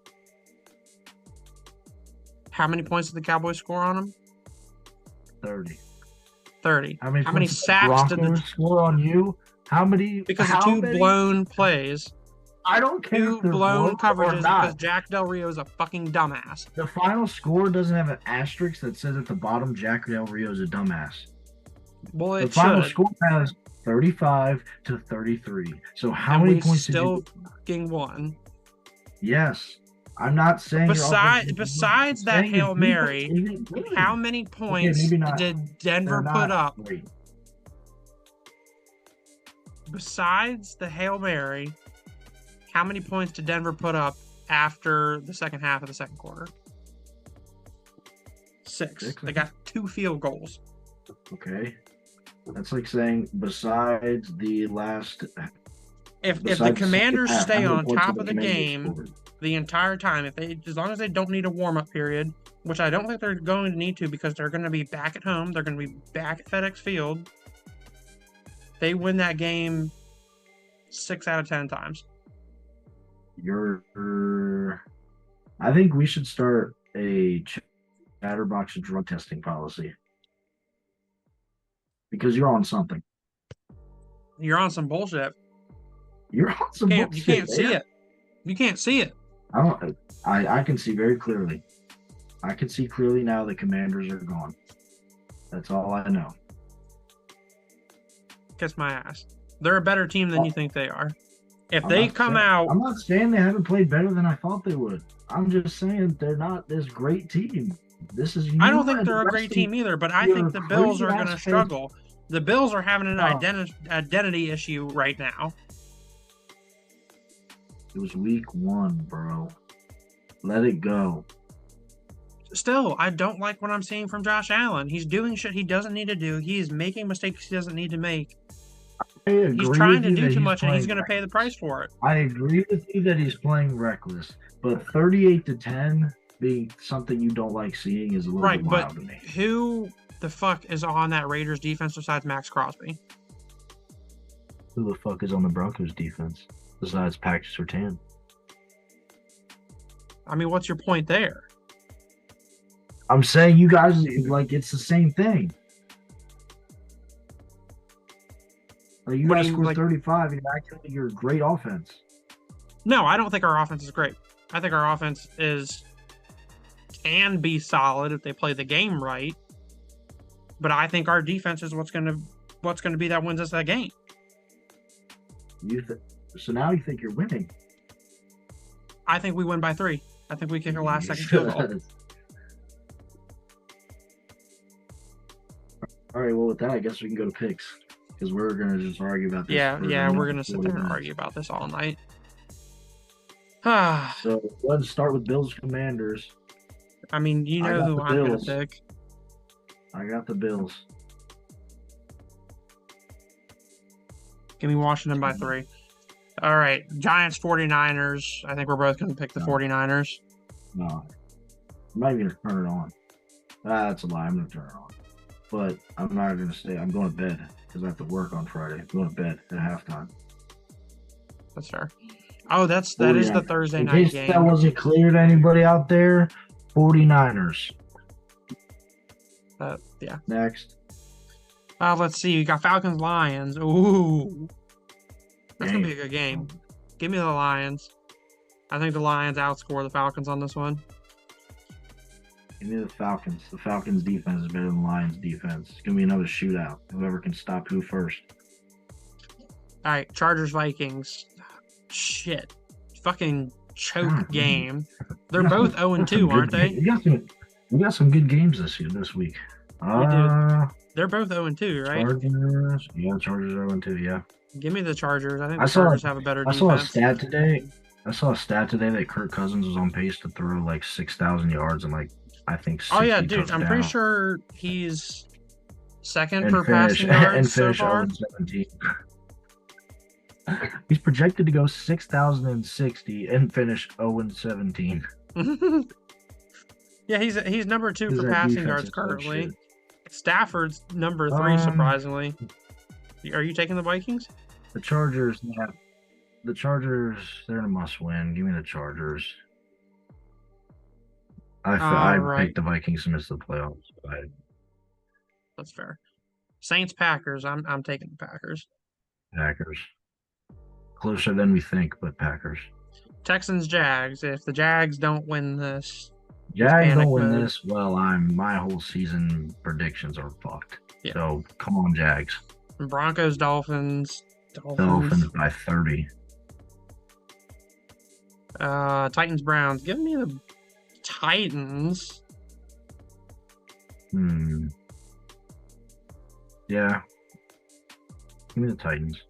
How many points did the Cowboys score on them? 30. How many sacks did the score on you? How many? Because of 2 blown plays. I don't care. 2 blown coverages because Jack Del Rio is a fucking dumbass. The final score doesn't have an asterisk that says at the bottom Jack Del Rio is a dumbass. Well, the final score has 35-33. So how many points did you fucking won? Yes. I'm not saying besides that Hail Mary, how many points did Denver put up? Besides the Hail Mary, how many points did Denver put up after the second half of the second quarter? 6. They got 2 field goals. Okay. That's like saying besides the last... If the Commanders stay on top of the game the entire time, as long as they don't need a warm-up period, which I don't think they're going to need to because they're going to be back at home, they're going to be back at FedEx Field, they win that game 6 out of 10 times. I think we should start a ChatterBox drug testing policy. Because you're on something. You're on some bullshit. You're on some bullshit. You can't see it. You can't see it. I can see very clearly. I can see clearly now the Commanders are gone. That's all I know. Kiss my ass. They're a better team than you think they are. If they come out... I'm not saying they haven't played better than I thought they would. I'm just saying they're not this great team. I don't think they're a great team either, but I think the Bills are going to struggle. The Bills are having an identity issue right now. It was week 1, bro. Let it go. Still, I don't like what I'm seeing from Josh Allen. He's doing shit he doesn't need to do. He's making mistakes he doesn't need to make. He's trying to do too much, and he's going to pay the price for it. I agree with you that he's playing reckless, but 38-10 being something you don't like seeing is a little bit wild to me. Who the fuck is on that Raiders defense besides Max Crosby? Who the fuck is on the Broncos defense besides Patrick Surtain? I mean, what's your point there? I'm saying you guys, like, it's the same thing. Like, you guys scored 35 and actually you're a great offense. No, I don't think our offense is great. I think our offense can be solid if they play the game right. But I think our defense is what's going to be that wins us that game. So now you think you're winning? I think we win by 3. I think we kick our last second field goal. All right, well, with that, I guess we can go to picks because we're going to just argue about this. Yeah, we're going to sit there and argue about this all night. So let's start with Bills Commanders. I mean, you know who I'm going to pick. I got the Bills. Give me Washington by 3. All right, Giants 49ers. I think we're both going to pick the 49ers. No. I'm not even going to turn it on. That's a lie. I'm going to turn it on. But I'm not going to stay. I'm going to bed because I have to work on Friday. I'm going to bed at halftime. That's fair. Oh, that is the Thursday night game. That wasn't clear to anybody out there. 49ers. Yeah. Next. Let's see. You got Falcons Lions. Ooh. That's going to be a good game. Give me the Lions. I think the Lions outscore the Falcons on this one. Give me the Falcons. The Falcons defense is better than the Lions defense. It's going to be another shootout. Whoever can stop who first. All right. Chargers Vikings. Shit. Fucking choke game. They're both 0-2, aren't they? We got some good games this week. We do. They're both 0-2, right? Chargers are 0-2, yeah. Give me the Chargers. I think I the saw- Chargers have a better I defense. saw a stat today. That Kirk Cousins was on pace to throw like 6,000 yards and like I think 60 Oh yeah, dude. I'm pretty touchdowns sure he's second and for finish passing yards and so finish far. 0-17. He's projected to go 6,060 and finish 0-17. Yeah, he's number 2 Because for that passing defense yards is so currently. shit. Stafford's number 3, surprisingly. Are you taking the Vikings? The Chargers, yeah. The Chargers, they're in a must-win. Give me the Chargers. I right. picked the Vikings to miss the playoffs. That's fair. Saints Packers. I'm taking the Packers. Packers. Closer than we think, but Packers. Texans Jags. If the Jags don't win this, Jags panic don't win mode. this. Well, my whole season predictions are fucked. Yeah. So come on, Jags. Broncos Dolphins. Dolphins by 30. Titans Browns. Give me the Titans. Yeah. Give me the Titans.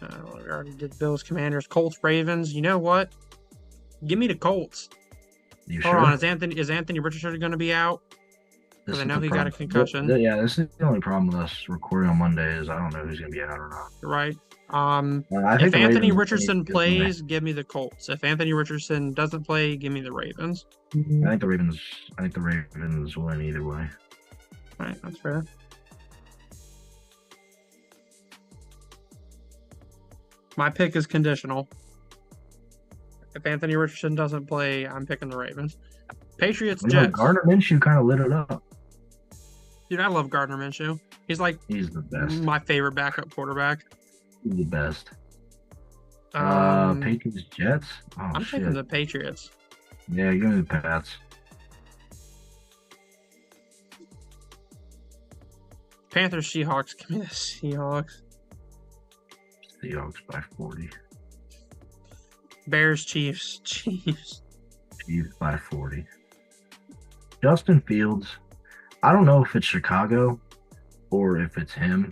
We already did Bills Commanders. Colts Ravens. You know what? Give me the Colts. You Hold sure? on. Is Anthony Richardson going to be out? Because I know he got a concussion. Yeah, this is the only problem with us recording on Monday is I don't know who's going to be out or not. Right. I If think the Anthony Ravens Richardson need to get them plays, give me the Colts. If Anthony Richardson doesn't play, give me the Ravens. I think the Ravens win either way. All right, that's fair. My pick is conditional. If Anthony Richardson doesn't play, I'm picking the Ravens. Patriots Jets. Gardner Minshew kind of lit it up. Dude, I love Gardner Minshew. He's like He's the best. my favorite backup quarterback. He's the best. Um, Patriots Jets. Oh, I'm shit. taking the Patriots. Yeah, give me the Pats. Panthers Seahawks. Give me the Seahawks. Seahawks by 40. Bears Chiefs. Chiefs. Chiefs by 40. Justin Fields. I don't know if it's Chicago or if it's him,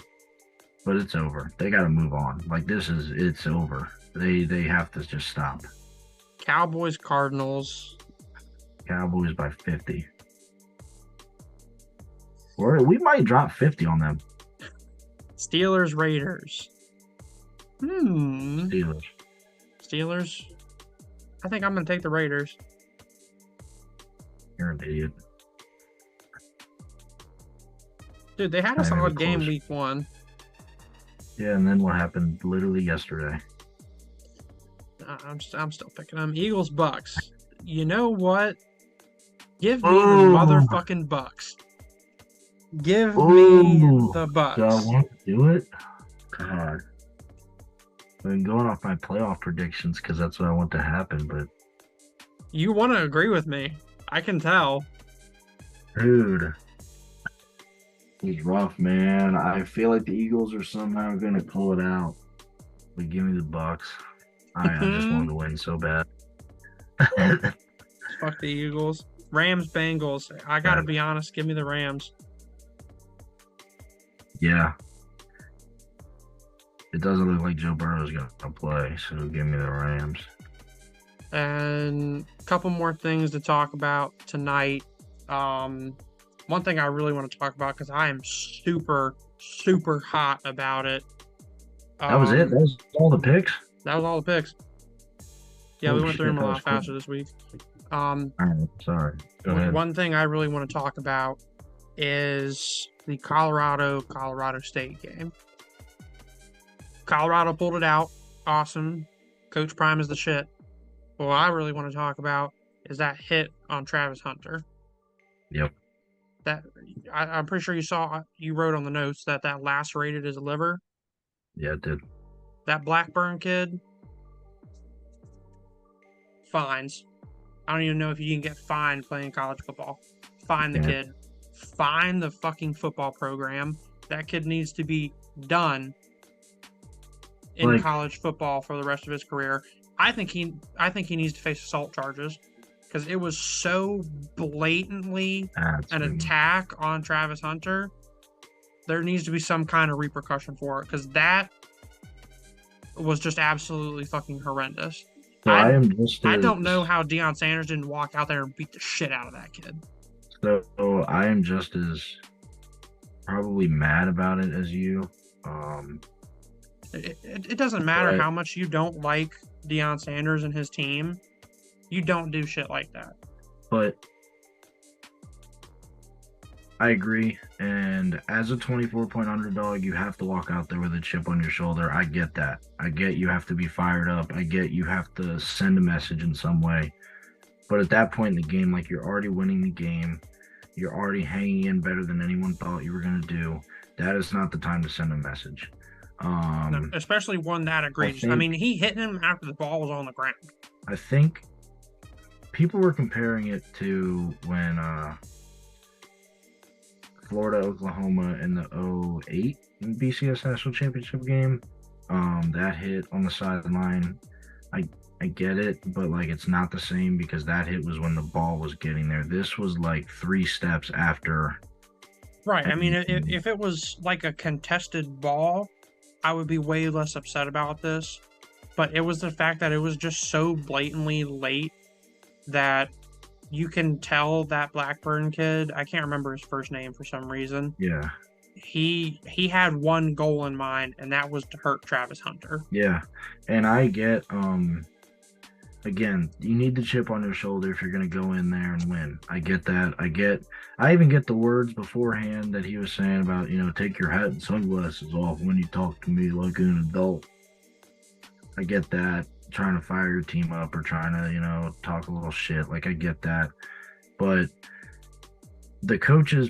but it's over. They got to move on. Like it's over. They have to just stop. Cowboys Cardinals. Cowboys by 50. Or we might drop 50 on them. Steelers Raiders. Steelers. I think I'm going to take the Raiders. You're an idiot. Dude, they had a Not even solid game close. week 1. Yeah, and then what happened literally yesterday? I'm still picking them. Eagles Bucks. You know what? Give me Ooh. the motherfucking Bucks. Give me Ooh. the Bucks. Do I want to do it? God. I've been going off my playoff predictions because that's what I want to happen, but You want to agree with me. I can tell. dude, it's rough, man. I feel like the Eagles are somehow going to pull it out. But give me the Bucks. I just want them to win so bad. Fuck the Eagles. Rams Bengals. I got to be honest. Give me the Rams. Yeah. It doesn't look like Joe Burrow's going to play, so give me the Rams. And a couple more things to talk about tonight. One thing I really want to talk about because I am super, super hot about it. That was it? That was all the picks? That was all the picks. Yeah, Oh, we went through shit, them a that lot was cool. faster this week. All right, sorry. Go ahead. One thing I really want to talk about is the Colorado State game. Colorado pulled it out. Awesome. Coach Prime is the shit. What I really want to talk about is that hit on Travis Hunter. Yep. That I'm pretty sure you wrote on the notes that lacerated his liver. Yeah, it did. That Blackburn kid, fines. I don't even know if you can get fined playing college football. Fine the kid. Fine the fucking football program. That kid needs to be done in college football for the rest of his career. I think he needs to face assault charges because it was so blatantly an attack on Travis Hunter there needs to be some kind of repercussion for it, because that was just absolutely fucking horrendous. So I don't know how Deion Sanders didn't walk out there and beat the shit out of that kid. So I am just as probably mad about it as you. It doesn't matter how much you don't like Deion Sanders and his team. You don't do shit like that. But I agree. And as a 24-point underdog, you have to walk out there with a chip on your shoulder. I get that. I get you have to be fired up. I get you have to send a message in some way. But at that point in the game, like, you're already winning the game. You're already hanging in better than anyone thought you were going to do. That is not the time to send a message. No, especially one that egregious. I mean, he hit him after the ball was on the ground. I think people were comparing it to when Florida, Oklahoma in the 08 BCS National Championship game. That hit on the sideline. I get it, but like, it's not the same because that hit was when the ball was getting there. This was like 3 steps after. Right. I mean, if it was like a contested ball, I would be way less upset about this. But it was the fact that it was just so blatantly late that you can tell that Blackburn kid, I can't remember his first name for some reason. Yeah. He had one goal in mind, and that was to hurt Travis Hunter. Yeah. And I get, again, you need the chip on your shoulder if you're going to go in there and win. I get that. I even get the words beforehand that he was saying about, take your hat and sunglasses off when you talk to me like an adult. I get that. Trying to fire your team up or trying to, talk a little shit. Like, I get that. But the coaches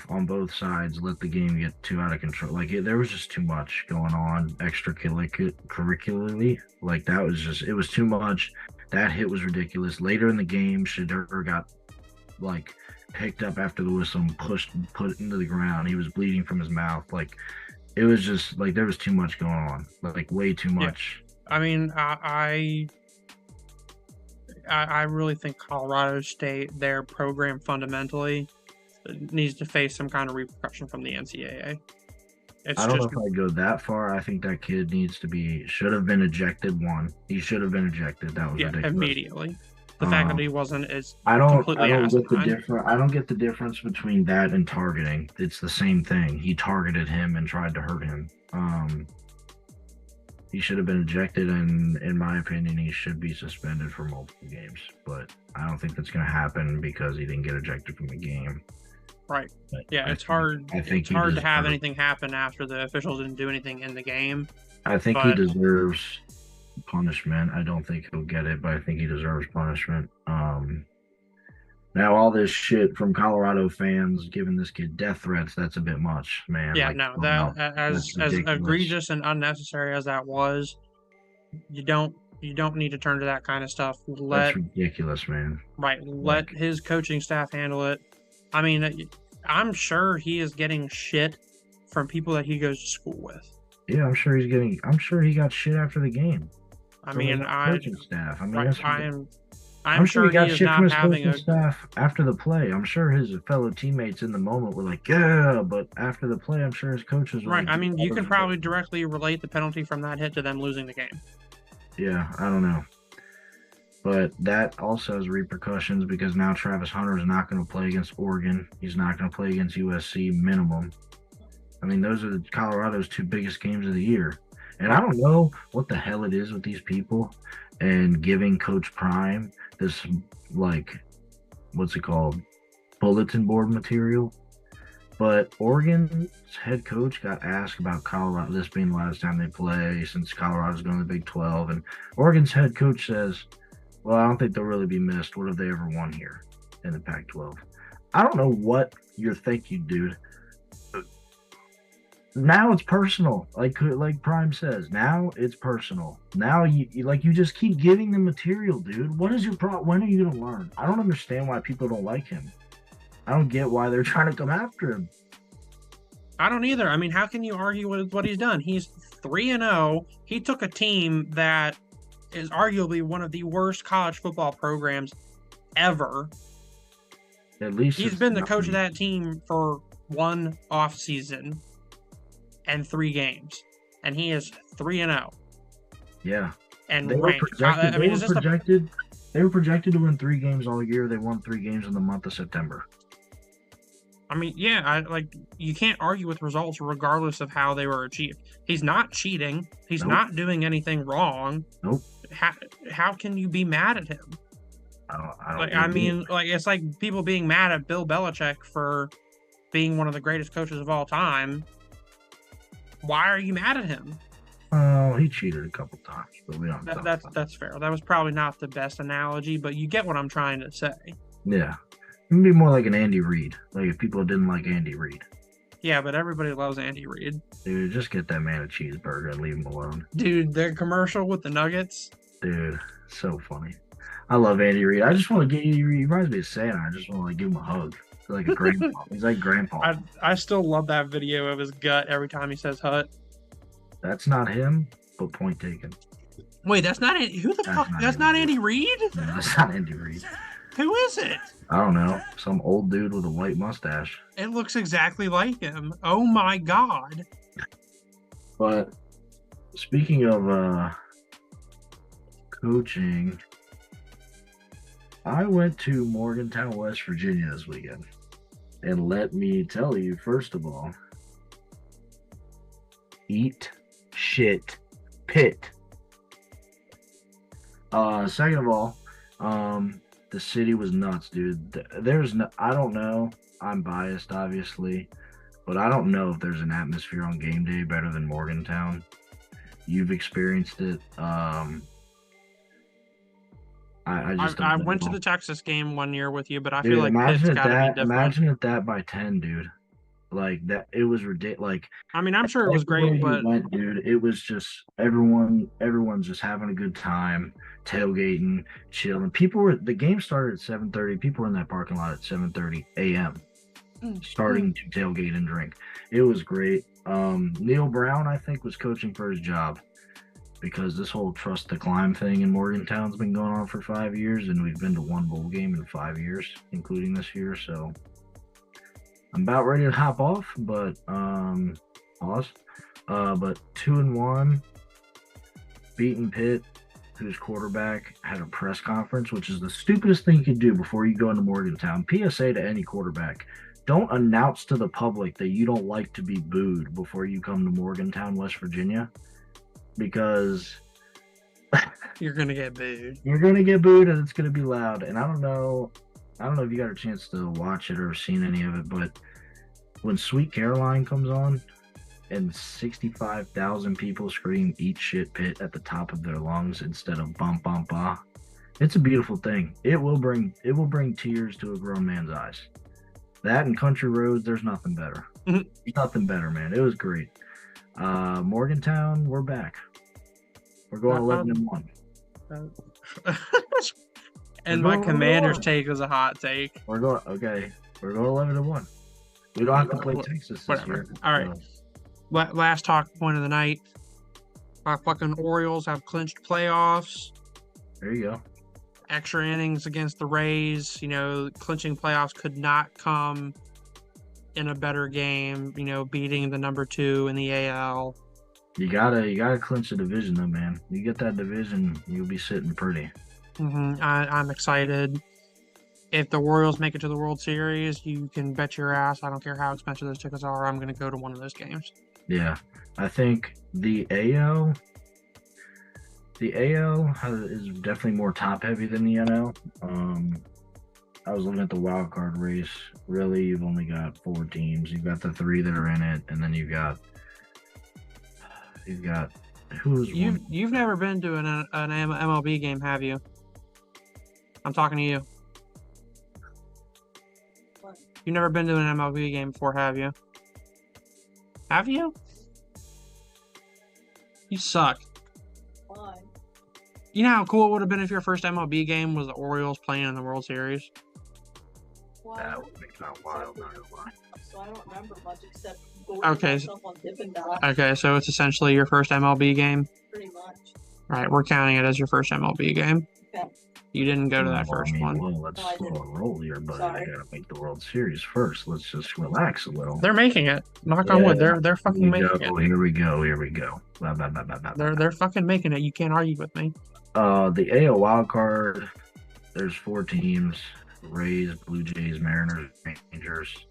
on both sides let the game get too out of control. Like, there was just too much going on extracurricularly. Like, it was too much. That hit was ridiculous. Later in the game, Shadur got, like, picked up after the whistle and put into the ground. He was bleeding from his mouth. Like, it was just, like, there was too much going on. Like, way too much. Yeah. I mean, I really think Colorado State, their program fundamentally, needs to face some kind of repercussion from the NCAA. I don't know if I'd go that far. I think that kid should have been ejected. He should have been ejected. That was ridiculous. Immediately. The fact that he wasn't is I don't completely get the difference between that and targeting. It's the same thing. He targeted him and tried to hurt him. He should have been ejected, and in my opinion, he should be suspended for multiple games. But I don't think that's going to happen because he didn't get ejected from the game. Right. But yeah, it's hard. It's hard to have anything happen after the officials didn't do anything in the game. I think he deserves punishment. I don't think he'll get it, but I think he deserves punishment. Now, all this shit from Colorado fans giving this kid death threats, that's a bit much, man. Yeah, as egregious and unnecessary as that was, you don't need to turn to that kind of stuff. That's ridiculous, man. Right. Let his coaching staff handle it. I mean, I'm sure he is getting shit from people that he goes to school with. Yeah, I'm sure he got shit after the game. Coaching staff. I'm sure he got shit from his coaching staff after the play. I'm sure his fellow teammates in the moment were like, yeah, but after the play, I'm sure his coaches were right. I mean, you can probably directly relate the penalty from that hit to them losing the game. Yeah, I don't know. But that also has repercussions because now Travis Hunter is not going to play against Oregon. He's not going to play against USC minimum. I mean, those are Colorado's 2 biggest games of the year. And I don't know what the hell it is with these people and giving Coach Prime this, like, what's it called? Bulletin board material. But Oregon's head coach got asked about Colorado, this being the last time they play since Colorado's going to the Big 12. And Oregon's head coach says, well, I don't think they'll really be missed. What have they ever won here in the Pac-12? I don't know what you're thinking, dude. Now it's personal, like Prime says. Now it's personal. Now you just keep giving them material, dude. What is your problem? When are you gonna learn? I don't understand why people don't like him. I don't get why they're trying to come after him. I don't either. I mean, how can you argue with what he's done? He's 3-0. He took a team that is arguably one of the worst college football programs ever. At least he's been the coach of that team for one off season. and 3 games, and he is 3-0 Yeah. and They were ranked. projected. I mean, is this the They were projected to win 3 games all year. They won 3 games in the month of September. I mean, yeah, you can't argue with results regardless of how they were achieved. He's not cheating. He's Nope. not doing anything wrong. Nope. How can you be mad at him? I don't. It's like people being mad at Bill Belichick for being one of the greatest coaches of all time. Why are you mad at him? Oh, he cheated a couple times, but we don't. That's fair. That was probably not the best analogy, but you get what I'm trying to say. Yeah. It'd be more like an Andy Reid. Like if people didn't like Andy Reid. Yeah, but everybody loves Andy Reid. Dude, just get that man a cheeseburger and leave him alone. Dude, their commercial with the Nuggets. Dude, so funny. I love Andy Reid. I just want to get he reminds me of Santa. I just want to give him a hug. He's like a grandpa. He's like grandpa. I still love that video of his gut every time he says hut. That's not him, but point taken. Wait, that's not who the fuck? That's not Andy Reid? No, that's not Andy Reid. Who is it? I don't know. Some old dude with a white mustache. It looks exactly like him. Oh my god. But speaking of coaching, I went to Morgantown, West Virginia this weekend. And let me tell you, first of all, eat shit pit. Second of all, the city was nuts, dude. I don't know. I'm biased, obviously, but I don't know if there's an atmosphere on game day better than Morgantown. You've experienced it. I went to the Texas game one year with you, but I feel like Pitt's got to be different. Imagine it that by 10, dude. Like that, it was ridiculous. Like, I mean, I'm sure it was great, but dude, it was just everyone's just having a good time, tailgating, chilling. The game started at 7:30. People were in that parking lot at 7:30 a.m. starting to tailgate and drink. It was great. Neil Brown, I think, was coaching for his job because this whole trust the climb thing in Morgantown's been going on for 5 years, and we've been to 1 bowl game in 5 years, including this year. So I'm about ready to hop off, but pause. But 2-1, beating Pitt, whose quarterback had a press conference, which is the stupidest thing you could do before you go into Morgantown. PSA to any quarterback: don't announce to the public that you don't like to be booed before you come to Morgantown, West Virginia, because you're gonna get booed. You're gonna get booed, and it's gonna be loud. And I don't know if you got a chance to watch it or seen any of it, but when Sweet Caroline comes on and 65,000 people scream "Eat shit Pitt" at the top of their lungs instead of "bum bum ba," it's a beautiful thing. It will bring tears to a grown man's eyes. That and Country Roads, there's nothing better. Nothing better, man. It was great. Morgantown, we're back. We're going 11-1. And my Commander's take was a hot take. We're going 11-1. We don't have to play Texas this year. All right. Last talk point of the night. Our fucking Orioles have clinched playoffs. There you go. Extra innings against the Rays. You know, clinching playoffs could not come in a better game. You know, beating the number 2 in the AL. You gotta clinch the division though, man. You get that division, you'll be sitting pretty. I'm excited. If the Orioles make it to the World Series, you can bet your ass, I don't care how expensive those tickets are, I'm going to go to one of those games. Yeah. I think the AL is definitely more top-heavy than the NL. I was looking at the wild card race. Really, you've only got 4 teams. You've got the 3 that are in it, and then you've got You've never been to an MLB game, have you? I'm talking to you. What? You've never been to an MLB game before, have you? Have you? You suck. Why? You know how cool it would have been if your first MLB game was the Orioles playing in the World Series? Why? That would make that wild. Not gonna lie. So I don't remember much except going Okay. myself on Dippin' Dot, Okay, so it's essentially your first MLB game. pretty much. All right, we're counting it as your first MLB game. Okay. You didn't go to that first one. Well, let's No, I slow didn't. a roll here, but I Sorry. gotta make the World Series first. Let's just relax a little. They're making it. Knock on wood. Yeah, They're fucking making it. Here we go. Blah, blah, blah, blah, blah, blah. They're fucking making it. You can't argue with me. The AL wild card, there's 4 teams: Rays, Blue Jays, Mariners, Rangers.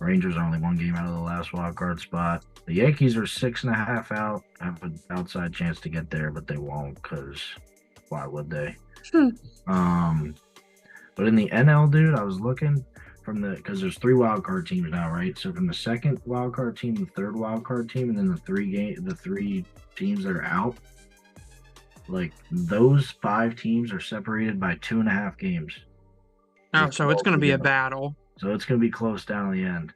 Rangers are only 1 game out of the last wild card spot. The Yankees are 6.5 out. Have an outside chance to get there, but they won't, because why would they? But in the NL, dude, I was looking because there's 3 wild card teams now, right? So from the second wild card team, the third wild card team, and then the 3 teams that are out, like those 5 teams are separated by 2.5 games. Oh, so it's going to be a battle. So it's going to be close down to the end.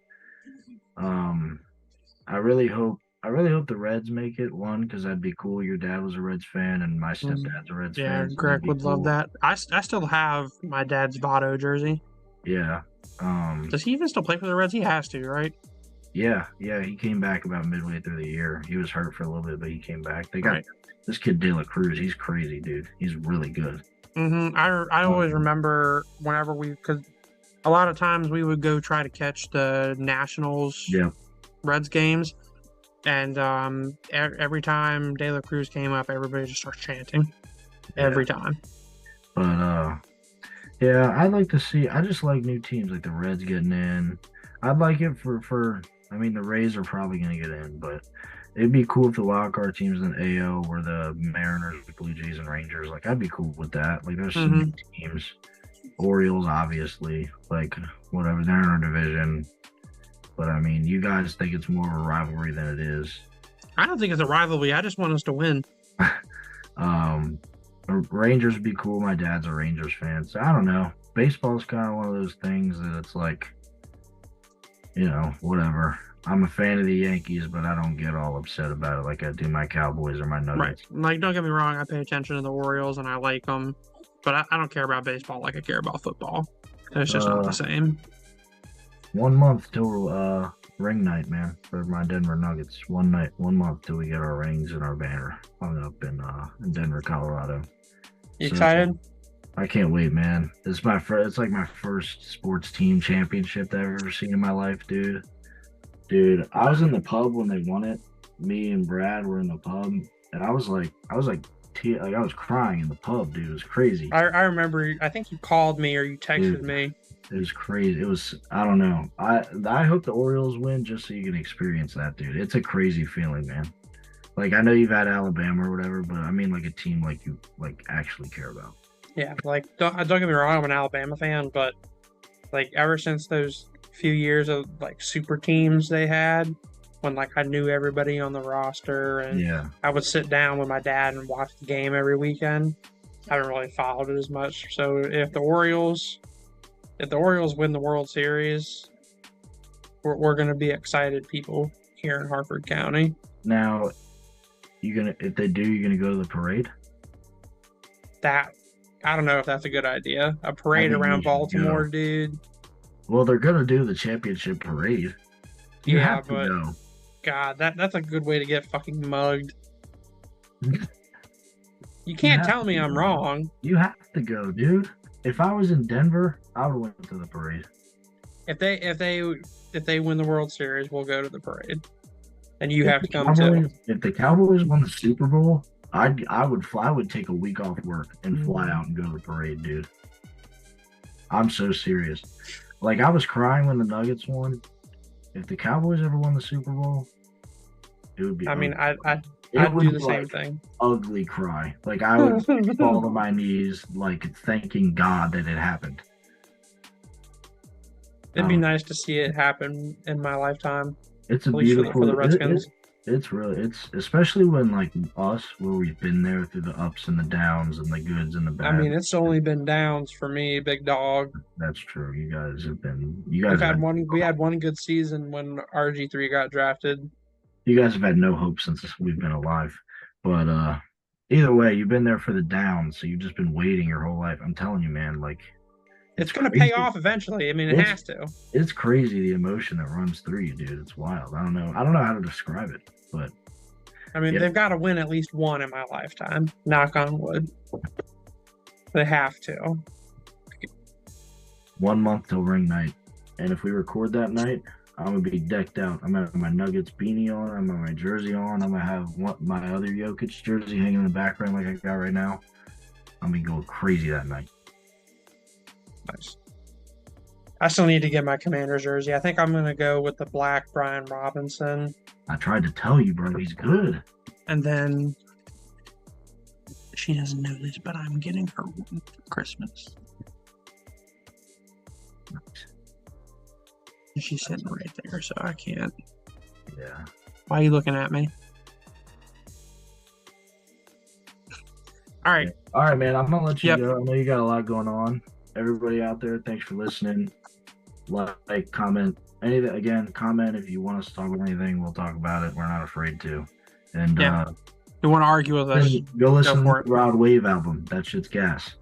I really hope the Reds make it, one, because that'd be cool. Your dad was a Reds fan, and my stepdad's a Reds fan. Yeah, so Greg that'd be would love cool. that. I still have my dad's Votto jersey. Yeah. Does he even still play for the Reds? He has to, right? Yeah. He came back about midway through the year. He was hurt for a little bit, but he came back. They got Right. this kid De La Cruz. He's crazy, dude. He's really good. I always remember whenever because a lot of times we would go try to catch the Nationals Reds games, and every time De La Cruz came up, everybody just starts chanting every time. But yeah, I'd like to see. I just like new teams like the Reds getting in. I'd like it for. I mean, the Rays are probably going to get in, but it'd be cool if the wild card teams in the AL were the Mariners, Blue Jays, and Rangers. Like, I'd be cool with that. Like, there's some new teams. Orioles, obviously, like whatever, they're in our division. But I mean, you guys think it's more of a rivalry than it is. I don't think it's a rivalry. I just want us to win. Rangers would be cool. My dad's a Rangers fan, so I don't know. Baseball's kind of one of those things that it's like, whatever. I'm a fan of the Yankees, but I don't get all upset about it like I do my Cowboys or my Nuggets. Right. Like, don't get me wrong. I pay attention to the Orioles and I like them, but I don't care about baseball like I care about football. It's just not the same. 1 month till ring night, man, for my Denver Nuggets. 1 month till we get our rings and our banner hung up in Denver, Colorado. You excited? I can't wait, man. It's like my first sports team championship that I've ever seen in my life, dude. Dude, I was in the pub when they won it. Me and Brad were in the pub, and I was crying in the pub, dude. It was crazy. I remember. I think you called me or you texted me. It was crazy. It was, I don't know. I hope the Orioles win just so you can experience that, dude. It's a crazy feeling, man. Like, I know you've had Alabama or whatever, but I mean, like, a team like you actually care about. Yeah, like, don't get me wrong, I'm an Alabama fan, but like ever since those few years of like super teams they had, when like I knew everybody on the roster and I would sit down with my dad and watch the game every weekend, I haven't really followed it as much. So if the Orioles win the World Series, we're gonna be excited people here in Harford County. Now, if they do, you're gonna go to the parade? I don't know if that's a good idea. A parade around Baltimore, dude. Well, they're gonna do the championship parade. You have to go. God, that's a good way to get fucking mugged. You can't tell me I'm wrong. You have to go, dude. If I was in Denver, I would went to the parade. If they win the World Series, we'll go to the parade, and you have to come too. If the Cowboys won the Super Bowl, I would take a week off work and fly out and go to the parade, dude. I'm so serious. Like, I was crying when the Nuggets won. If the Cowboys ever won the Super Bowl, it would be. I mean, I'd do the same thing. Ugly cry. Like, I would fall to my knees, like, thanking God that it happened. It'd be nice to see it happen in my lifetime. It's a beautiful. For the Redskins. It's especially when, like, us, where we've been there through the ups and the downs and the goods and the bad. I mean, it's only been downs for me, big dog. That's true. You guys have been. We had one good season when RG3 got drafted. You guys have had no hope since we've been alive. But either way, you've been there for the downs, so you've just been waiting your whole life. I'm telling you, man, like, it's going to pay off eventually. I mean, it has to. It's crazy, the emotion that runs through you, dude. It's wild. I don't know how to describe it, but I mean, they've got to win at least one in my lifetime. Knock on wood. They have to. 1 month till ring night. And if we record that night, I'm going to be decked out. I'm going to have my Nuggets beanie on. I'm going to have my jersey on. I'm going to have my other Jokic jersey hanging in the background like I got right now. I'm going to go crazy that night. Nice. I still need to get my Commander jersey. I think I'm going to go with the black Brian Robinson. I tried to tell you, bro. He's good. And then she doesn't know this, but I'm getting her one for Christmas. She's sitting right there, so I can't. Yeah. Why are you looking at me? All right. All right, man. I'm going to let you go. I know you got a lot going on. Everybody out there, thanks for listening. Like, comment, anything. Again, comment if you want us to talk about anything. We'll talk about it. We're not afraid to. And you want to argue with us? Go listen to the Rod Wave album. That shit's gas.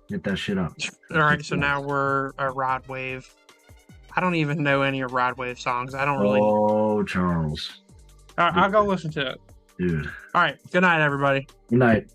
Get that shit up. All right, so now we're a Rod Wave. I don't even know any of Rod Wave songs. I don't really. Oh, Charles. All right, I'll go listen to it. Dude. All right. Good night, everybody. Good night.